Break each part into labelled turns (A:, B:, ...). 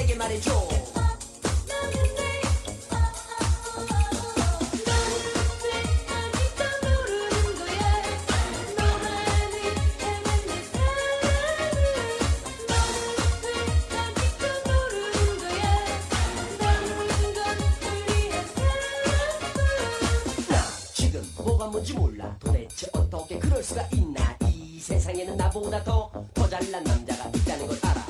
A: 내게 말해줘. 뭔지 몰라 도대체 어떻게 그럴 수가 있나 이 세상에는 나보다 더 잘난 남자가 있다는 걸 알아.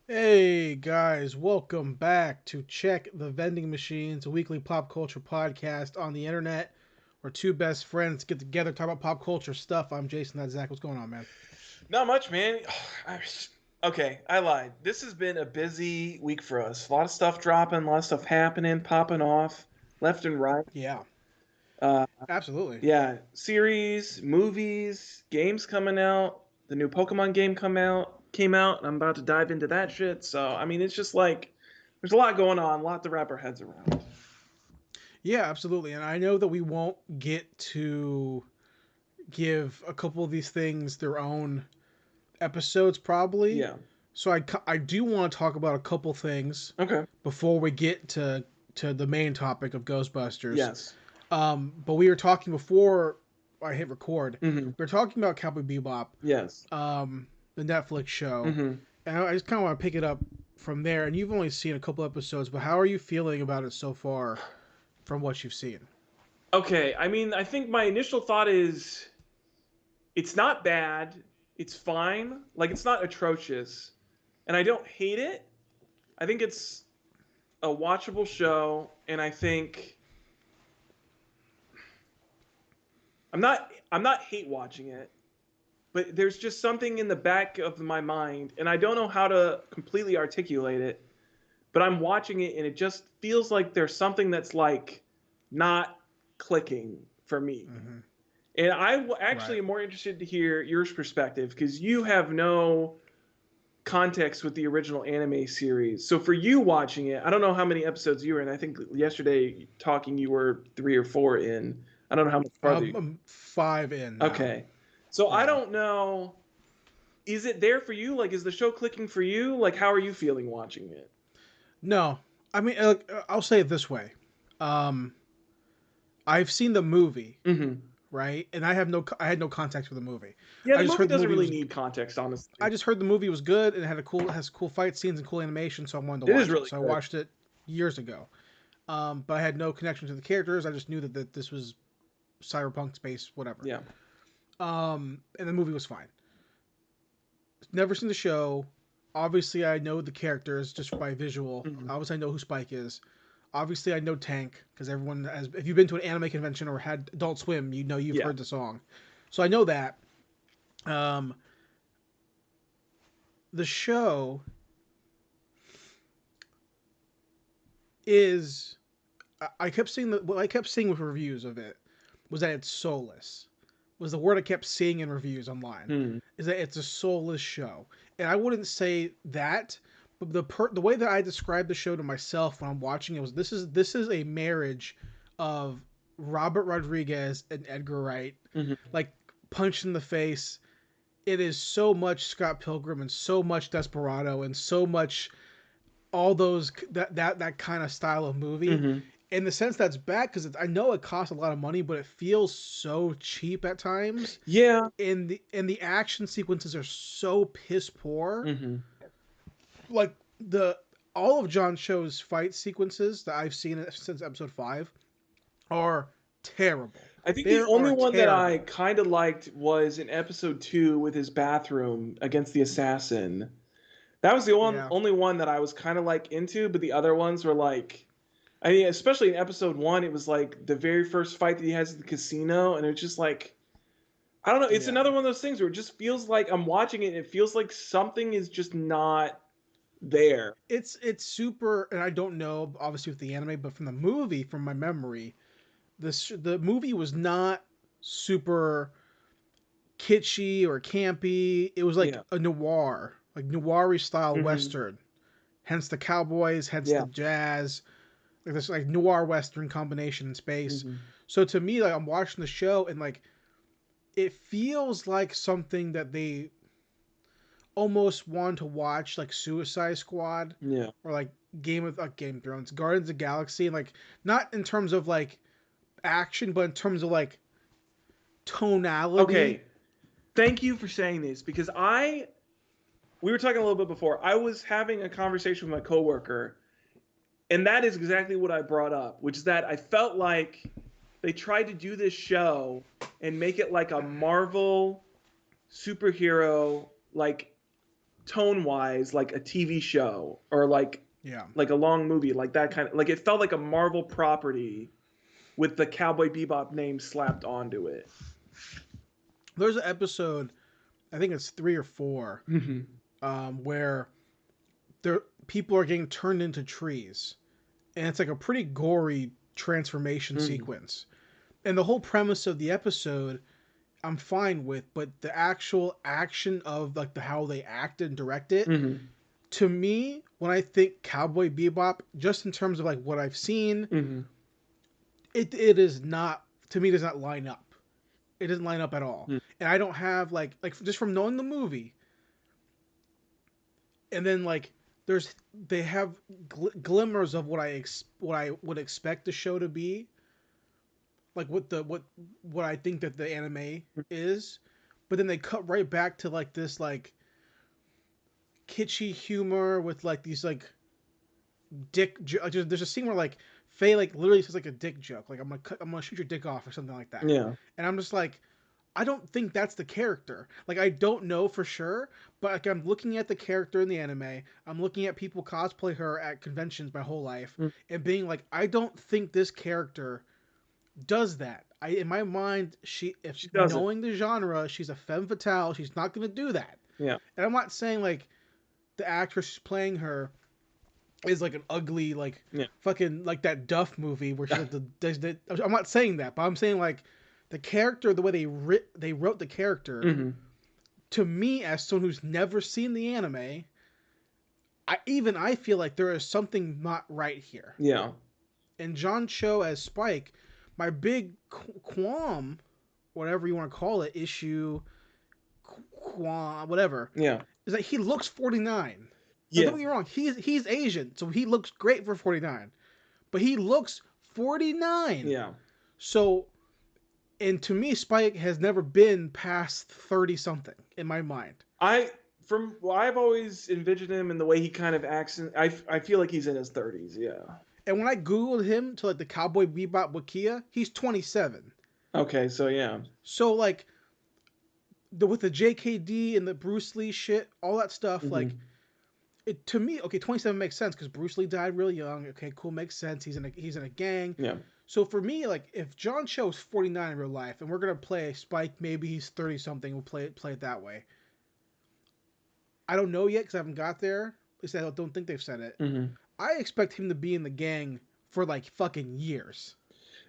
B: Hey guys, welcome back to Check the Vending Machines, a weekly pop culture podcast on the internet where two best friends get together, talk about pop culture stuff. I'm Jason, that's Zach. What's going on, man?
C: Not much, man. Okay, I lied. This has been a busy week for us. A lot of stuff dropping, a lot of stuff happening, popping off left and right.
B: Yeah. Absolutely.
C: Yeah, series, movies, games coming out. The new Pokemon game came out. I'm about to dive into that shit. So, I mean, it's just like there's a lot going on, a lot to wrap our heads around.
B: Yeah, absolutely. And I know that we won't get to give a couple of these things their own episodes probably.
C: Yeah.
B: So I do want to talk about a couple things.
C: Okay.
B: Before we get to the main topic of Ghostbusters.
C: Yes.
B: But we were talking before I hit record.
C: Mm-hmm.
B: We were talking about Cowboy Bebop.
C: Yes.
B: The Netflix show.
C: Mm-hmm.
B: And I just kind of want to pick it up from there. And you've only seen a couple episodes, but how are you feeling about it so far from what you've seen?
C: Okay, I mean, I think my initial thought is it's not bad. It's fine. Like, it's not atrocious. And I don't hate it. I think it's a watchable show, and I think I'm not hate watching it, but there's just something in the back of my mind, and I don't know how to completely articulate it, but I'm watching it and it just feels like there's something that's like not clicking for me. Mm-hmm. And I actually am more interested to hear your perspective because you have no context with the original anime series. So for you watching it, I don't know how many episodes you were in. I think yesterday talking you were 3 or 4 in. I don't know how much farther.
B: I'm 5 in now.
C: Okay. So yeah. I don't know. Is it there for you? Like, is the show clicking for you? Like, how are you feeling watching it?
B: No. I mean, I'll say it this way. I've seen the movie, right? And I had no context for the movie.
C: Yeah, the movie doesn't really need context, honestly.
B: I just heard the movie was good and it has cool fight scenes and cool animation, so I wanted to watch it. Really so good. I watched it years ago. But I had no connection to the characters. I just knew that this was cyberpunk space, whatever.
C: Yeah.
B: And the movie was fine. Never seen the show. Obviously, I know the characters just by visual. Obviously, I know who Spike is. Obviously, I know Tank because everyone has. If you've been to an anime convention or had Adult Swim, you know you've heard the song. So I know that. The show is. I kept seeing what I kept seeing with reviews of it was that it's soulless. Was the word I kept seeing in reviews online. Is that it's a soulless show. And I wouldn't say that, but the way that I described the show to myself when I'm watching it was this is a marriage of Robert Rodriguez and Edgar Wright. Like punched in the face. It is so much Scott Pilgrim and so much Desperado and so much all those that kind of style of movie. In the sense that's bad because I know it costs a lot of money, but it feels so cheap at times.
C: Yeah.
B: And the action sequences are so piss poor. Like all of John Cho's fight sequences that I've seen since episode 5 are terrible.
C: I think the only one that I kind of liked was in episode 2 with his bathroom against the assassin. That was the only one that I was kind of like into, but the other ones were like. I mean, especially in episode 1, it was like the very first fight that he has at the casino, and it's just like, I don't know. It's another one of those things where it just feels like I'm watching it, and it feels like something is just not there.
B: It's super, and I don't know, obviously with the anime, but from the movie, from my memory, the movie was not super kitschy or campy. It was like a noir, like noir-y style Western. Hence the cowboys, hence the jazz. Like this like noir Western combination in space. So to me, like I'm watching the show and like it feels like something that they almost want to watch like Suicide Squad
C: Yeah.
B: or like Game of Thrones, Guardians of the Galaxy, and like not in terms of like action, but in terms of like tonality.
C: Okay. Thank you for saying this because we were talking a little bit before. I was having a conversation with my coworker, and that is exactly what I brought up, which is that I felt like they tried to do this show and make it like a Marvel superhero, like tone-wise, like a TV show or like a long movie, like that kind of, like it felt like a Marvel property with the Cowboy Bebop name slapped onto it.
B: There's an episode, I think it's 3 or 4, where people are getting turned into trees, and it's like a pretty gory transformation sequence. And the whole premise of the episode, I'm fine with, but the actual action of like how they act and direct it, to me, when I think Cowboy Bebop, just in terms of like what I've seen, it is not, to me, does not line up. It doesn't line up at all. And I don't have like just from knowing the movie, and then like they have glimmers of what I would expect the show to be, like what I think that the anime is, but then they cut right back to like this like kitschy humor with like these like there's a scene where like Faye like literally says like a dick joke, like I'm gonna shoot your dick off or something like that.
C: Yeah.
B: And I'm just like, I don't think that's the character. Like I don't know for sure, but like I'm looking at the character in the anime, I'm looking at people cosplay her at conventions my whole life, and being like, I don't think this character does that. In my mind, she knowing the genre, she's a femme fatale. She's not gonna do that.
C: Yeah.
B: And I'm not saying like the actress who's playing her is like an ugly like fucking like that Duff movie where she I'm not saying that, but I'm saying like the character, the way they wrote the character, to me as someone who's never seen the anime, I feel like there is something not right here.
C: Yeah.
B: And John Cho as Spike, my big qualm, whatever you want to call it, issue, qualm, whatever, is that he looks 49. Yeah. Don't get me wrong, he's Asian, so he looks great for 49. But he looks 49.
C: Yeah.
B: So, and to me, Spike has never been past 30-something in my mind. I've
C: always envisioned him in the way he kind of acts. I feel like he's in his 30s, yeah.
B: And when I Googled him to like the Cowboy Bebop Wikia, he's 27.
C: Okay, so yeah.
B: So like, with the JKD and the Bruce Lee shit, all that stuff, like, it to me, okay, 27 makes sense because Bruce Lee died really young. Okay, cool, makes sense. He's in a gang.
C: Yeah.
B: So for me, like, if John Cho is 49 in real life and we're gonna play Spike, maybe he's 30 something. We'll play it that way. I don't know yet because I haven't got there. At least I don't think they've said it. I expect him to be in the gang for like fucking years.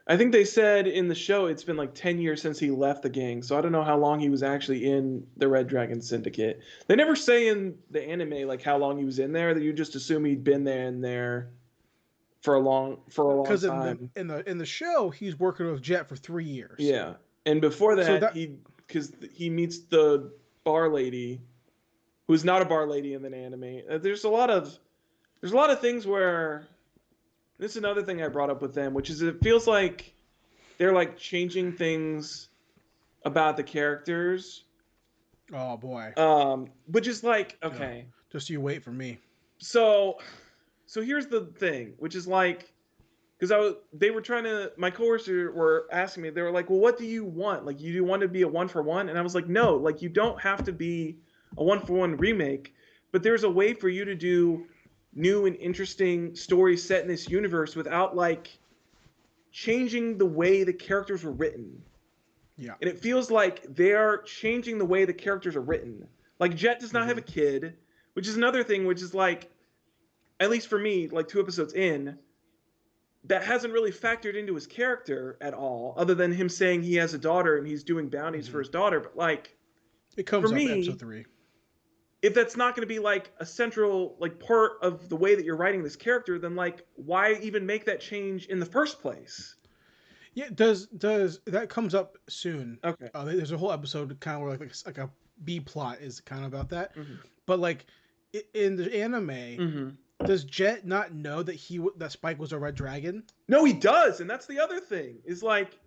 C: I think they said in the show it's been like 10 years since he left the gang, so I don't know how long he was actually in the Red Dragon Syndicate. They never say in the anime like how long he was in there. That you just assume he'd been there for a long time.
B: Because in the show he's working with Jet for 3 years.
C: Yeah, and before that, he meets the bar lady, who's not a bar lady in the anime. There's a lot of things where. This is another thing I brought up with them, which is it feels like they're like changing things about the characters.
B: Oh boy.
C: Which is like, okay.
B: Just you wait for me.
C: So here's the thing, which is like, because my coworkers were asking me, they were like, well, what do you want? Like, you want to be a 1-for-1? And I was like, no, like you don't have to be a 1-for-1 remake, but there's a way for you to do new and interesting stories set in this universe without like changing the way the characters were written.
B: Yeah.
C: And it feels like they're changing the way the characters are written. Like Jet does not have a kid, which is another thing, which is like, at least for me, like 2 episodes in, that hasn't really factored into his character at all, other than him saying he has a daughter and he's doing bounties for his daughter. But like,
B: it comes up in episode 3.
C: If that's not going to be like a central like part of the way that you're writing this character, then like why even make that change in the first place?
B: Yeah, does that comes up soon?
C: Okay.
B: There's a whole episode kind of where like a B plot is kind of about that. But like in the anime,
C: Mm-hmm.
B: does Jet not know that that Spike was a red dragon?
C: No, he does, and that's the other thing. Is like,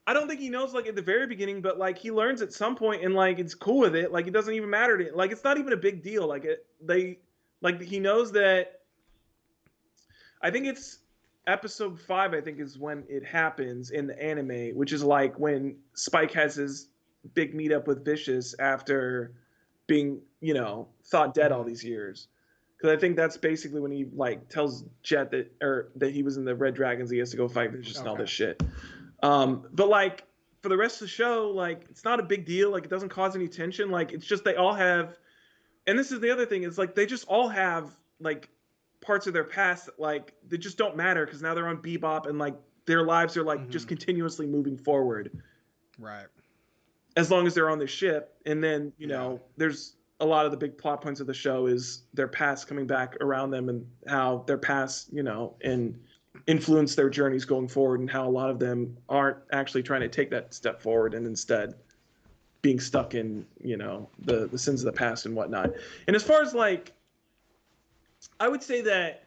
C: I don't think he knows like at the very beginning, but like he learns at some point, and like it's cool with it. Like it doesn't even matter to like it's not even a big deal. Like he knows that. I think it's episode 5. I think is when it happens in the anime, which is like when Spike has his big meetup with Vicious after being thought dead all these years. Because I think that's basically when he like tells Jet that he was in the Red Dragons. He has to go fight Vicious and all this shit. But like for the rest of the show, like it's not a big deal. Like it doesn't cause any tension. Like it's just they all have, and this is the other thing is like they just all have like parts of their past that like they just don't matter because now they're on Bebop and like their lives are like just continuously moving forward.
B: Right.
C: As long as they're on the ship, and then there's a lot of the big plot points of the show is their past coming back around them and how their past and influence their journeys going forward, and how a lot of them aren't actually trying to take that step forward and instead being stuck in the sins of the past and whatnot. And as far as like, I would say that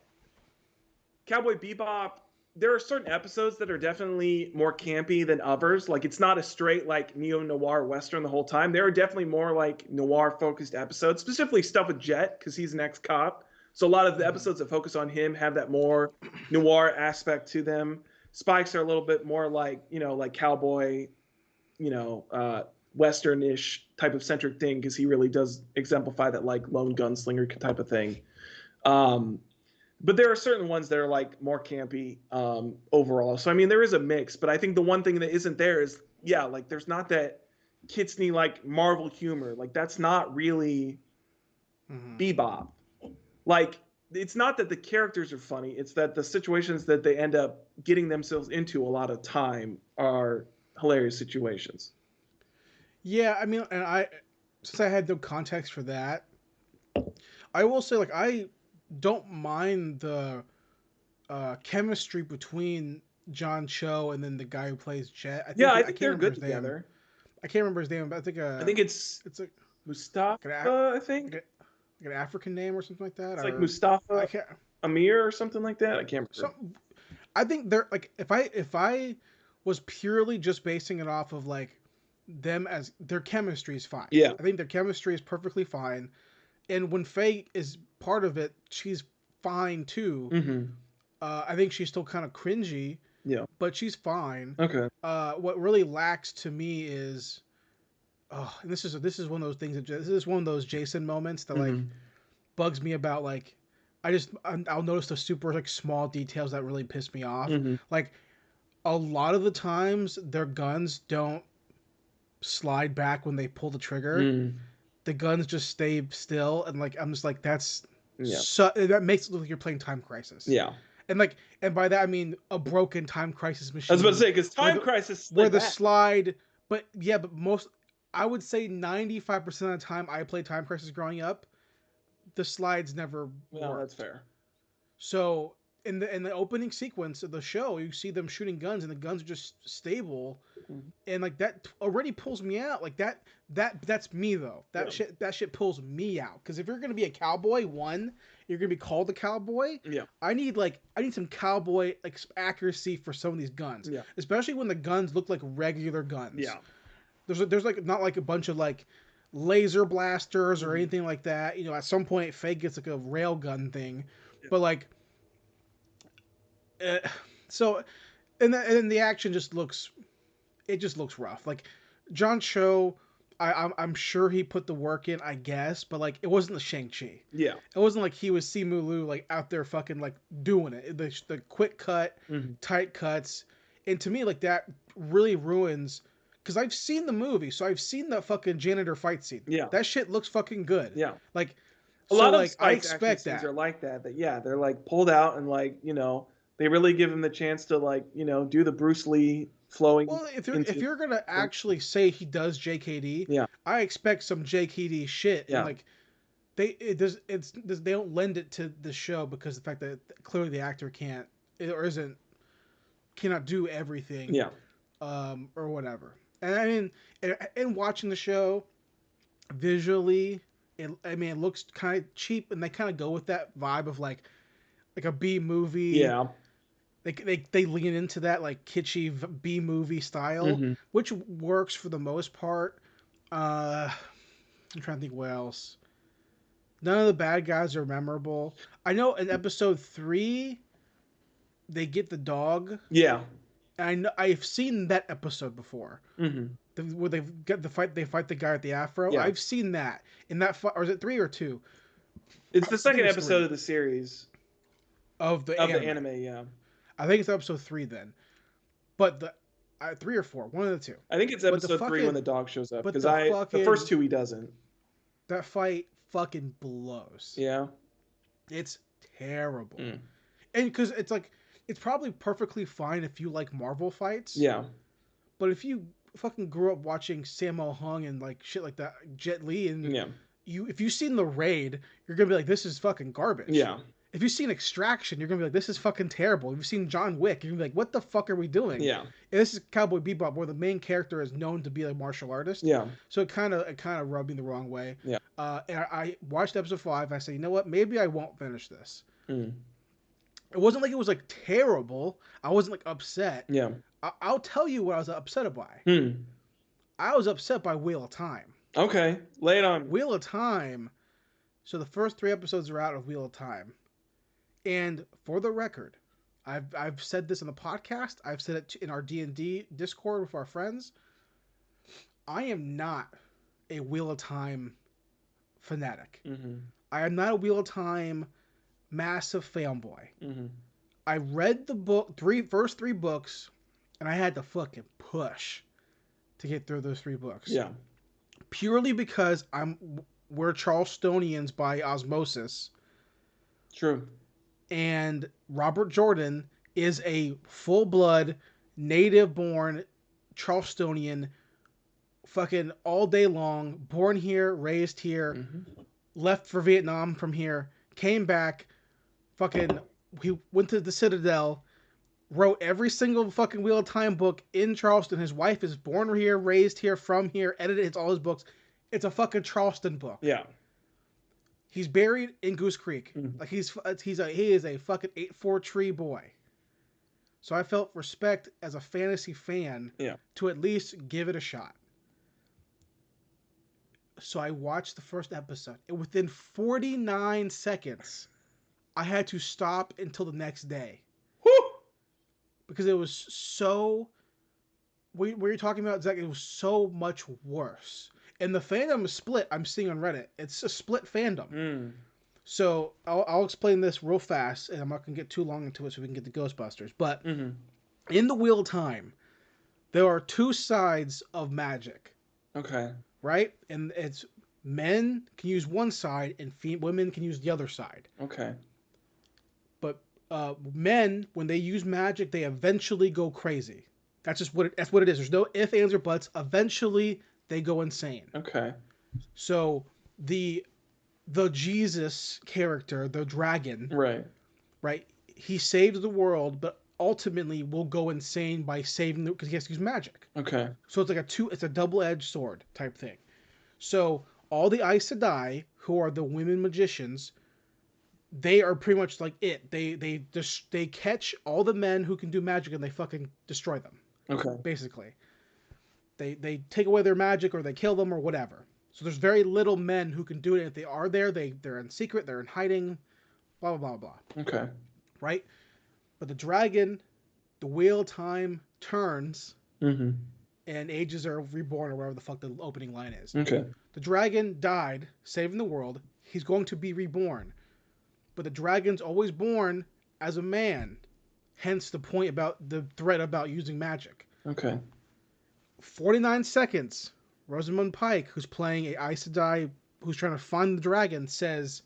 C: Cowboy Bebop, there are certain episodes that are definitely more campy than others. Like it's not a straight like neo-noir western the whole time. There are definitely more like noir focused episodes, specifically stuff with Jet because he's an ex-cop. So a lot of the episodes that focus on him have that more noir aspect to them. Spikes are a little bit more like like cowboy, western-ish type of centric thing because he really does exemplify that like lone gunslinger type of thing. But there are certain ones that are like more campy overall. So I mean, there is a mix, but I think the one thing that isn't there is like there's not that kitsy like Marvel humor. Like that's not really Bebop. Like it's not that the characters are funny; it's that the situations that they end up getting themselves into a lot of time are hilarious situations.
B: Yeah, I mean, and since I had no context for that, I will say like I don't mind the chemistry between John Cho and then the guy who plays Jet.
C: I think they're good together.
B: I can't remember his name, but I think
C: it's
B: like
C: Mustafa. I think
B: like an African name or something like that.
C: It's like Mustafa
B: I can't,
C: Amir or something like that. I can't remember.
B: I think they're like if I was purely just basing it off of like them as their chemistry is fine.
C: Yeah,
B: I think their chemistry is perfectly fine, and when Faye is part of it, she's fine too.
C: Mm-hmm.
B: I think she's still kind of cringy.
C: Yeah,
B: but she's fine.
C: Okay.
B: What really lacks to me is, and this is one of those things this is one of those Jason moments that like bugs me about like I'll notice the super like small details that really piss me off. Like a lot of the times their guns don't slide back when they pull the trigger. The guns just stay still, and like I'm just like that makes it look like you're playing Time Crisis.
C: Yeah.
B: And by that I mean a broken Time Crisis machine.
C: I was about to say because Time Crisis
B: where the slide, but most I would say 95% of the time I played Time Crisis growing up, the slides never worked.
C: That's fair.
B: So in the opening sequence of the show, you see them shooting guns, and the guns are just stable, and like that already pulls me out. Like that's me though. That shit pulls me out. Because if you're gonna be a cowboy, you're gonna be called a cowboy.
C: Yeah.
B: I need some cowboy like accuracy for some of these guns.
C: Yeah.
B: Especially when the guns look like regular guns.
C: Yeah.
B: There's like not like a bunch of like laser blasters or anything like that. At some point Faye gets like a rail gun thing, but like. So, and then the action just looks rough. Like John Cho, I'm sure he put the work in, I guess, but like it wasn't the Shang-Chi.
C: Yeah.
B: It wasn't like he was Simu Liu like out there fucking like doing it. The quick cut, tight cuts, and to me like that really ruins. Because I've seen the movie, so I've seen the fucking janitor fight scene.
C: Yeah.
B: That shit looks fucking good.
C: Yeah.
B: Like
C: a lot of
B: like I expect that
C: are like that. They're like pulled out and like they really give him the chance to like do the Bruce Lee flowing.
B: Well, if you're gonna actually say he does JKD, I expect some JKD shit.
C: Yeah.
B: And like they don't lend it to the show because of the fact that clearly the actor cannot do everything.
C: Yeah.
B: Or whatever. And I mean, in watching the show, visually, it looks kind of cheap, and they kind of go with that vibe of like a B movie.
C: Yeah.
B: They lean into that like kitschy B movie style,
C: Mm-hmm.
B: which works for the most part. I'm trying to think what else. None of the bad guys are memorable. I know in episode 3, they get the dog.
C: Yeah.
B: And I know I've seen that episode before.
C: Mm-hmm.
B: Where they get the fight, they fight the guy with the afro.
C: Yeah.
B: I've seen that in that fight, or is it 3 or 2?
C: It's the second
B: it's
C: episode
B: 3.
C: of the series
B: Of the
C: anime. Yeah.
B: I think it's episode 3 then, but the 3 or 4, one of the two.
C: I think it's episode 3 when the dog shows up, because the first 2 he doesn't.
B: That fight fucking blows.
C: Yeah.
B: It's terrible. And because it's like, it's probably perfectly fine if you like Marvel fights.
C: Yeah.
B: But if you fucking grew up watching Sammo Hung and like shit like that, Jet Li, and if you've seen The Raid, you're gonna be like, this is fucking garbage.
C: Yeah.
B: If you've seen Extraction, you're gonna be like, this is fucking terrible. If you've seen John Wick, you're gonna be like, what the fuck are we doing?
C: Yeah.
B: And this is Cowboy Bebop, where the main character is known to be a martial artist.
C: Yeah.
B: So it kind of rubbed me the wrong way.
C: Yeah.
B: And I watched episode 5. And I said, you know what? Maybe I won't finish this.
C: Mm.
B: It wasn't like it was like terrible. I wasn't like upset.
C: Yeah.
B: I'll tell you what I was upset by.
C: Mm.
B: I was upset by Wheel of Time.
C: Okay, lay it on.
B: Wheel of Time. So the first 3 episodes are out of Wheel of Time. And for the record, I've said this in the podcast. I've said it in our D&D Discord with our friends. I am not a Wheel of Time fanatic.
C: Mm-hmm.
B: I am not a Wheel of Time massive fanboy.
C: Mm-hmm.
B: I read the first 3 books, and I had to fucking push to get through those 3 books.
C: Yeah.
B: Purely because we're Charlestonians by osmosis.
C: True.
B: And Robert Jordan is a full-blood, native-born Charlestonian, fucking all day long, born here, raised here, left for Vietnam from here, came back, fucking, he went to the Citadel, wrote every single fucking Wheel of Time book in Charleston. His wife is born here, raised here, from here, edited all his books. It's a fucking Charleston book.
C: Yeah.
B: He's buried in Goose Creek. Like he is a fucking 8-4 tree boy. So I felt respect as a fantasy fan to at least give it a shot. So I watched the first episode, and within 49 seconds, I had to stop until the next day.
C: Woo!
B: Because it was so... What you're talking about, Zach, it was so much worse. And the fandom is split, I'm seeing on Reddit. It's a split fandom. So I'll explain this real fast, and I'm not going to get too long into it so we can get to Ghostbusters. But in the Wheel of Time, there are 2 sides of magic.
C: Okay.
B: Right? And it's men can use one side, and women can use the other side.
C: Okay.
B: But men, when they use magic, they eventually go crazy. That's just what it is. There's no ifs, ands, or buts. Eventually, they go insane.
C: Okay.
B: So the Jesus character, the dragon, right? He saves the world, but ultimately will go insane by saving because he has to use magic.
C: Okay.
B: So it's like it's a double-edged sword type thing. So all the Aes Sedai, who are the women magicians, they are pretty much like it. They catch all the men who can do magic and they fucking destroy them.
C: Okay.
B: Basically. They take away their magic or they kill them or whatever. So there's very little men who can do it. If they are there, they're in secret, they're in hiding, blah, blah, blah, blah.
C: Okay.
B: Right? But the dragon, the Wheel of Time turns, and ages are reborn or whatever the fuck the opening line is.
C: Okay.
B: The dragon died, saving the world. He's going to be reborn. But the dragon's always born as a man. Hence the point about the threat about using magic.
C: Okay.
B: 49 seconds, Rosamund Pike, who's playing a Aes Sedai who's trying to find the dragon, says,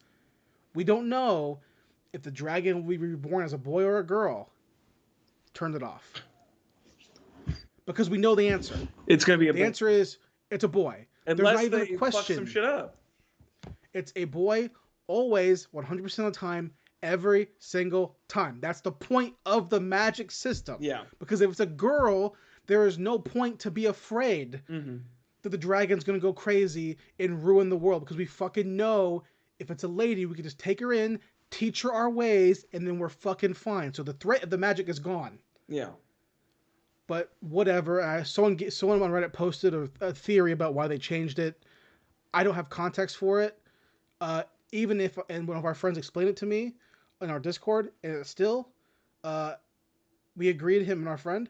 B: we don't know if the dragon will be reborn as a boy or a girl. Turned it off. Because we know the answer.
C: It's going to be a boy.
B: The answer is, it's a boy.
C: Unless
B: There's not even
C: they
B: a question.
C: fuck some shit up.
B: It's a boy, always, 100% of the time, every single time. That's the point of the magic system.
C: Yeah.
B: Because if it's a girl, there is no point to be afraid. that the dragon's gonna go crazy and ruin the world because we fucking know if it's a lady, we can just take her in, teach her our ways, and then we're fucking fine. So the threat of the magic is gone.
C: Yeah.
B: But whatever. Someone on Reddit posted a theory about why they changed it. I don't have context for it. Even if, and one of our friends explained it to me in our Discord, and it's still, we agreed, him and our friend,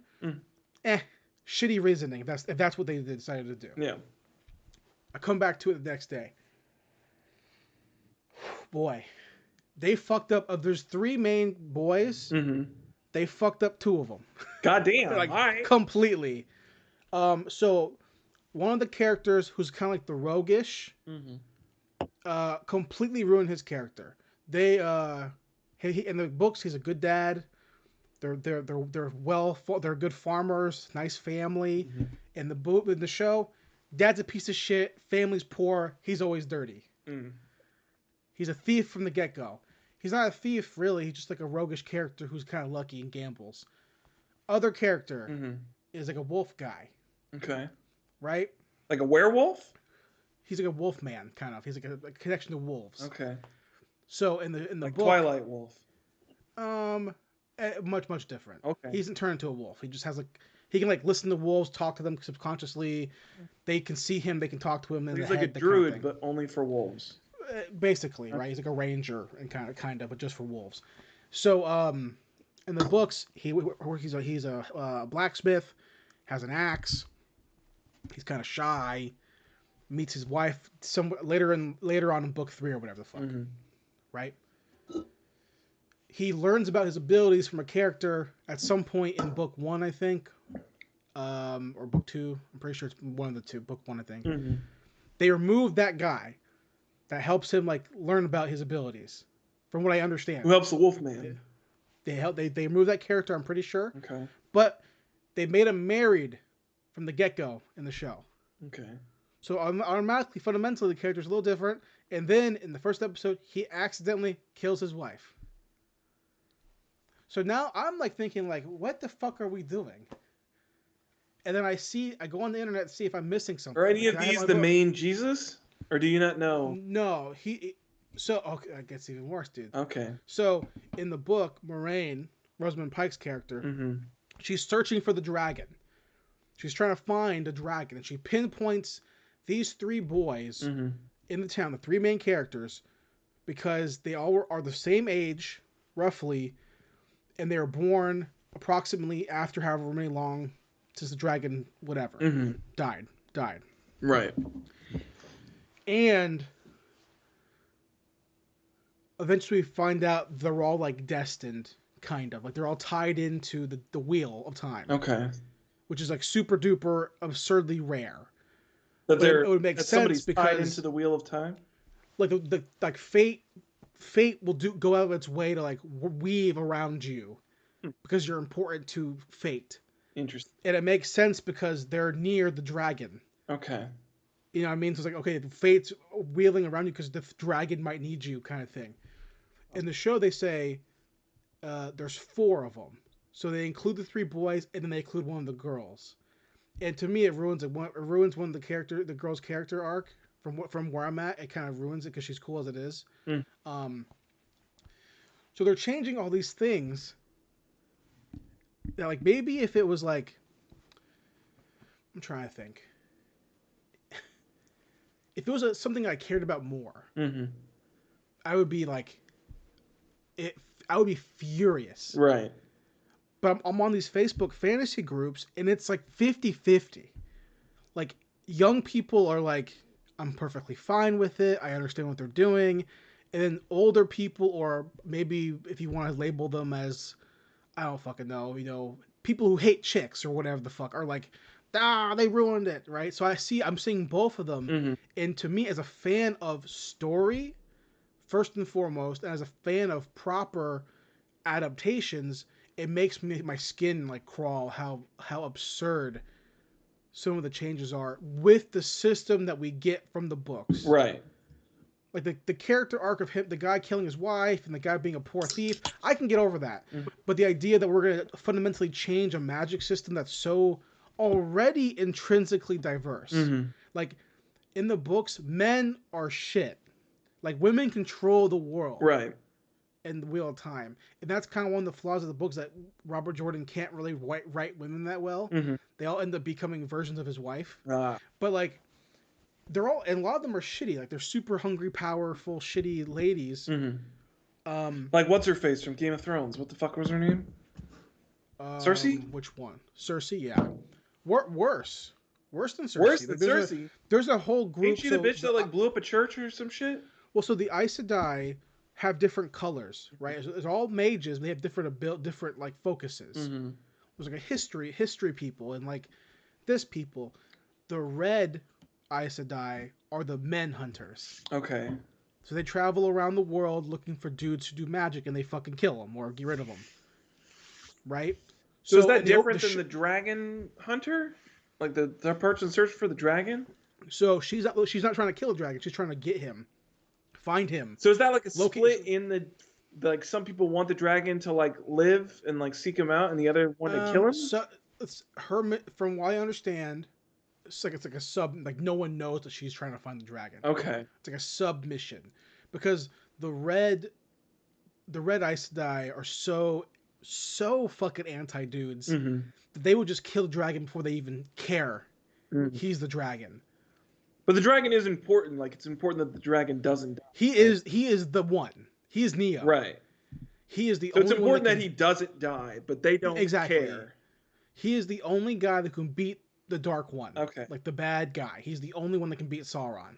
B: shitty reasoning. If that's what they decided to do.
C: Yeah.
B: I come back to it the next day. Boy, they fucked up. There's 3 main boys.
C: Mm-hmm.
B: They fucked up 2 of them.
C: God damn.
B: Like,
C: all right.
B: completely. So one of the characters who's kind of like the roguish, completely ruined his character. They in the books, he's a good dad. They're good farmers, nice family. In the show, dad's a piece of shit. Family's poor. He's always dirty. He's a thief from the get-go. He's not a thief, really. He's just like a roguish character who's kind of lucky and gambles. Other character is like a wolf guy.
C: Okay.
B: Right?
C: Like a werewolf?
B: He's like a wolf man, kind of. He's like a connection to wolves.
C: Okay.
B: So in the
C: like
B: book,
C: Twilight Wolf.
B: much different.
C: Okay.
B: He doesn't turn into a wolf. He just has he can like listen to wolves, talk to them subconsciously. They can see him. They can talk to him.
C: He's like a druid, but only for wolves.
B: Basically, right? He's like a ranger and kind of, but just for wolves. So, in the books, he's a blacksmith, has an axe. He's kind of shy. Meets his wife later on in book 3 or whatever the fuck, right? He learns about his abilities from a character at some point in book 1, I think, or book 2. I'm pretty sure it's one of the 2. Book 1, I think. They remove that guy that helps him like learn about his abilities, from what I understand.
C: Who helps the wolf man?
B: They remove that character, I'm pretty sure.
C: Okay.
B: But they made him married from the get-go in the show.
C: Okay.
B: So automatically, fundamentally, the character's a little different. And then in the first episode, he accidentally kills his wife. So now I'm like thinking, like, what the fuck are we doing? And then I go on the internet to see if I'm missing something.
C: Are any of these the main Jesus? Or do you not know?
B: No, okay, that gets even worse, dude.
C: Okay.
B: So in the book, Moraine, Rosamund Pike's character, she's searching for the dragon. She's trying to find a dragon, and she pinpoints these 3 boys in the town, the 3 main characters, because they all are the same age, roughly, and they were born approximately after however many long since the dragon, whatever, died.
C: Right.
B: And eventually we find out they're all like destined, kind of. Like they're all tied into the wheel of time.
C: Okay.
B: Which is like super duper absurdly rare.
C: But
B: it would make sense because
C: tied into the wheel of time?
B: Like like fate will go out of its way to like weave around you because you're important to fate.
C: Interesting.
B: And it makes sense because they're near the dragon.
C: Okay.
B: You know what I mean? So it's like, okay, the fate's wheeling around you because the dragon might need you, kind of thing. In the show, they say there's 4 of them. So they include the 3 boys, and then they include one of the girls. And to me, it ruins one of the girl's character arc from where I'm at. It kind of ruins it because she's cool as it is. So they're changing all these things. That, like, maybe if it was like, I'm trying to think. If it was something I cared about more, I would be like, I would be furious.
C: Right.
B: But I'm on these Facebook fantasy groups, and it's like 50-50. Like, young people are like, I'm perfectly fine with it. I understand what they're doing. And then older people, or maybe if you want to label them as, I don't fucking know, people who hate chicks or whatever the fuck, are like, they ruined it, right? So I'm seeing both of them. And to me, as a fan of story, first and foremost, and as a fan of proper adaptations, it makes my skin like crawl how absurd some of the changes are with the system that we get from the books.
C: Right.
B: Like the character arc of him, the guy killing his wife and the guy being a poor thief, I can get over that. But the idea that we're going to fundamentally change a magic system that's so already intrinsically diverse. Like in the books, men are shit. Like women control the world.
C: Right.
B: In the Wheel of Time, and that's kind of one of the flaws of the books, that Robert Jordan can't really write women that well.
C: Mm-hmm.
B: They all end up becoming versions of his wife.
C: Ah.
B: But like, they're all, and a lot of them are shitty. Like they're super hungry, powerful, shitty ladies.
C: Mm-hmm. Like what's her face from Game of Thrones? What the fuck was her name? Cersei?
B: Which one? Cersei, yeah. Worse than Cersei.
C: Worse than Cersei.
B: There's a whole group.
C: Ain't she the bitch that like blew up a church or some shit?
B: Well, so the Aes Sedai have different colors, right? It's all mages. They have different like focuses.
C: Mm-hmm.
B: There's like a history people, and like this people, the red Aes Sedai are the men hunters.
C: Okay.
B: So they travel around the world looking for dudes who do magic, and they fucking kill them or get rid of them. Right?
C: So is that different than the dragon hunter? Like the person search for the dragon?
B: So she's not trying to kill a dragon. She's trying to get him, find him.
C: So is that like a split in the like some people want the dragon to like live and like seek him out, and the other want to kill him?
B: So it's her, from what I understand, it's like a sub. Like no one knows that she's trying to find the dragon.
C: Okay.
B: It's like a submission, because the red Aes Sedai are so fucking anti dudes that they would just kill the dragon before they even care. He's the dragon.
C: But the dragon is important. Like it's important that the dragon doesn't die.
B: He is the one. He is Neo.
C: Right.
B: He is the
C: so
B: only
C: it's important
B: one
C: that he doesn't die, but they don't care.
B: He is the only guy that can beat the Dark One.
C: Okay.
B: Like the bad guy. He's the only one that can beat Sauron.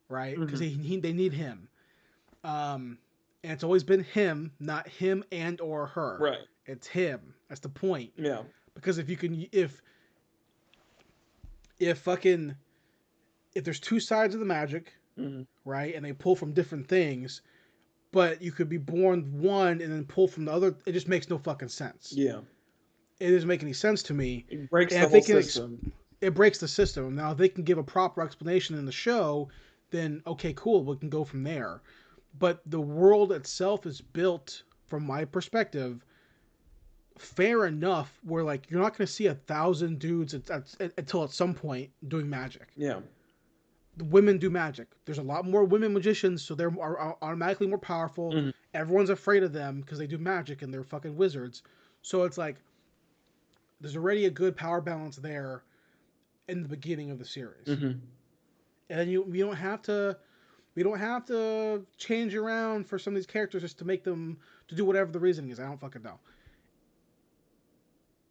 B: Right? Because they need him. And it's always been him, not him and or her.
C: Right.
B: It's him. That's the point.
C: Yeah.
B: Because if there's two sides of the magic, right, and they pull from different things, but you could be born one and then pull from the other, it just makes no fucking sense.
C: Yeah.
B: It doesn't make any sense to me.
C: It breaks the whole system.
B: It breaks the system. Now, if they can give a proper explanation in the show, then okay, cool, we can go from there. But the world itself is built, from my perspective, fair enough where like you're not going to see 1,000 dudes until at some point doing magic.
C: Yeah.
B: The women do magic. There's a lot more women magicians, so they're automatically more powerful. Everyone's afraid of them because they do magic and they're fucking wizards. So it's like there's already a good power balance there in the beginning of the series. And we don't have to change around for some of these characters just to make them to do whatever the reasoning is. I don't fucking know.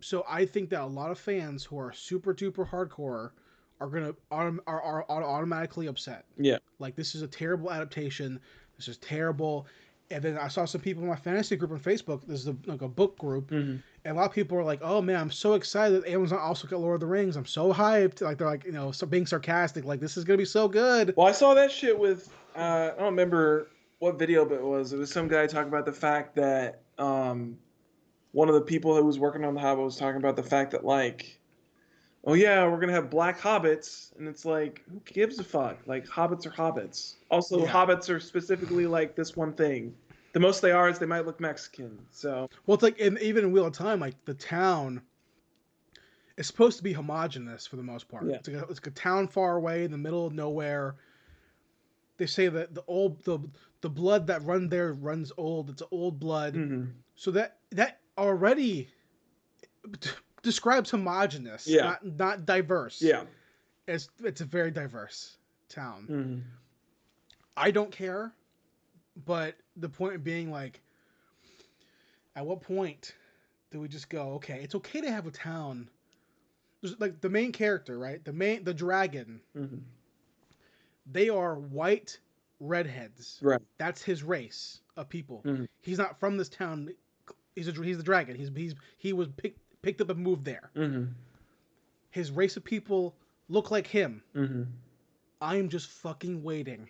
B: So I think that a lot of fans who are super duper hardcore are gonna are automatically upset.
C: Yeah.
B: Like this is a terrible adaptation. This is terrible. And then I saw some people in my fantasy group on Facebook. This is like a book group, and a lot of people are like, "Oh man, I'm so excited that Amazon also got Lord of the Rings. I'm so hyped!" Like they're like, being sarcastic. Like this is gonna be so good.
C: Well, I saw that shit with I don't remember what video, but it was some guy talking about the fact that one of the people who was working on the Hobbit was talking about the fact that like, oh yeah, we're gonna have black hobbits, and it's like, who gives a fuck? Like hobbits are hobbits. Also, hobbits are specifically like this one thing. The most they are is they might look Mexican. So
B: well, it's like even in Wheel of Time, like the town is supposed to be homogenous for the most part.
C: Yeah.
B: It's like a town far away in the middle of nowhere. They say that the blood that runs there runs old. It's old blood. So that already describes homogenous, not diverse.
C: Yeah.
B: It's a very diverse town. I don't care, but the point being, like, at what point do we just go, okay, it's okay to have a town. There's, like, the main character, right? The dragon. They are white redheads.
C: Right.
B: That's his race of people. He's not from this town. He's the dragon. He was picked up and moved there. His race of people look like him. I am just fucking waiting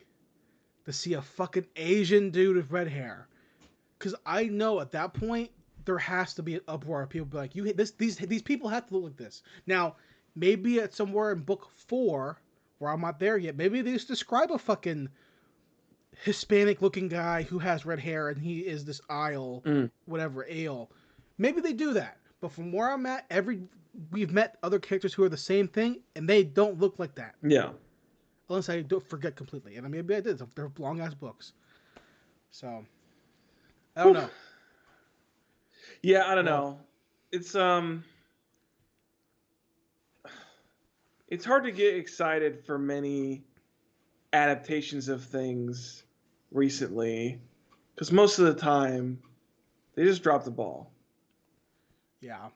B: to see a fucking Asian dude with red hair, because I know at that point there has to be an uproar of people be like, these people have to look like this. Now, maybe at somewhere in book 4 where I'm not there yet, maybe they just describe a fucking Hispanic looking guy who has red hair and he is this ale. Maybe they do that. But from where I'm at, we've met other characters who are the same thing, and they don't look like that.
C: Yeah.
B: Unless I don't forget completely, and maybe I did. They're long ass books. So I don't know.
C: Yeah, I don't know. It's it's hard to get excited for many adaptations of things recently, because most of the time they just drop the ball.
B: Yeah.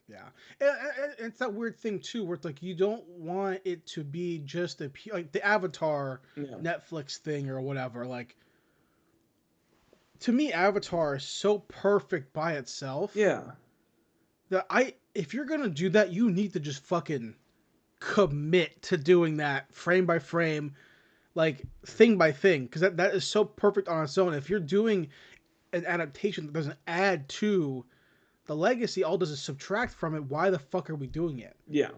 B: Yeah, and it's that weird thing too, where it's like you don't want it to be just like the Avatar
C: Yeah.
B: Netflix thing or whatever. Like, to me, Avatar is so perfect by itself.
C: Yeah.
B: That if you're gonna do that, you need to just fucking commit to doing that frame by frame, like thing by thing, because that is so perfect on its own. If you're doing an adaptation that doesn't add to the legacy, all does is subtract from it. Why the fuck are we doing it?
C: Yeah.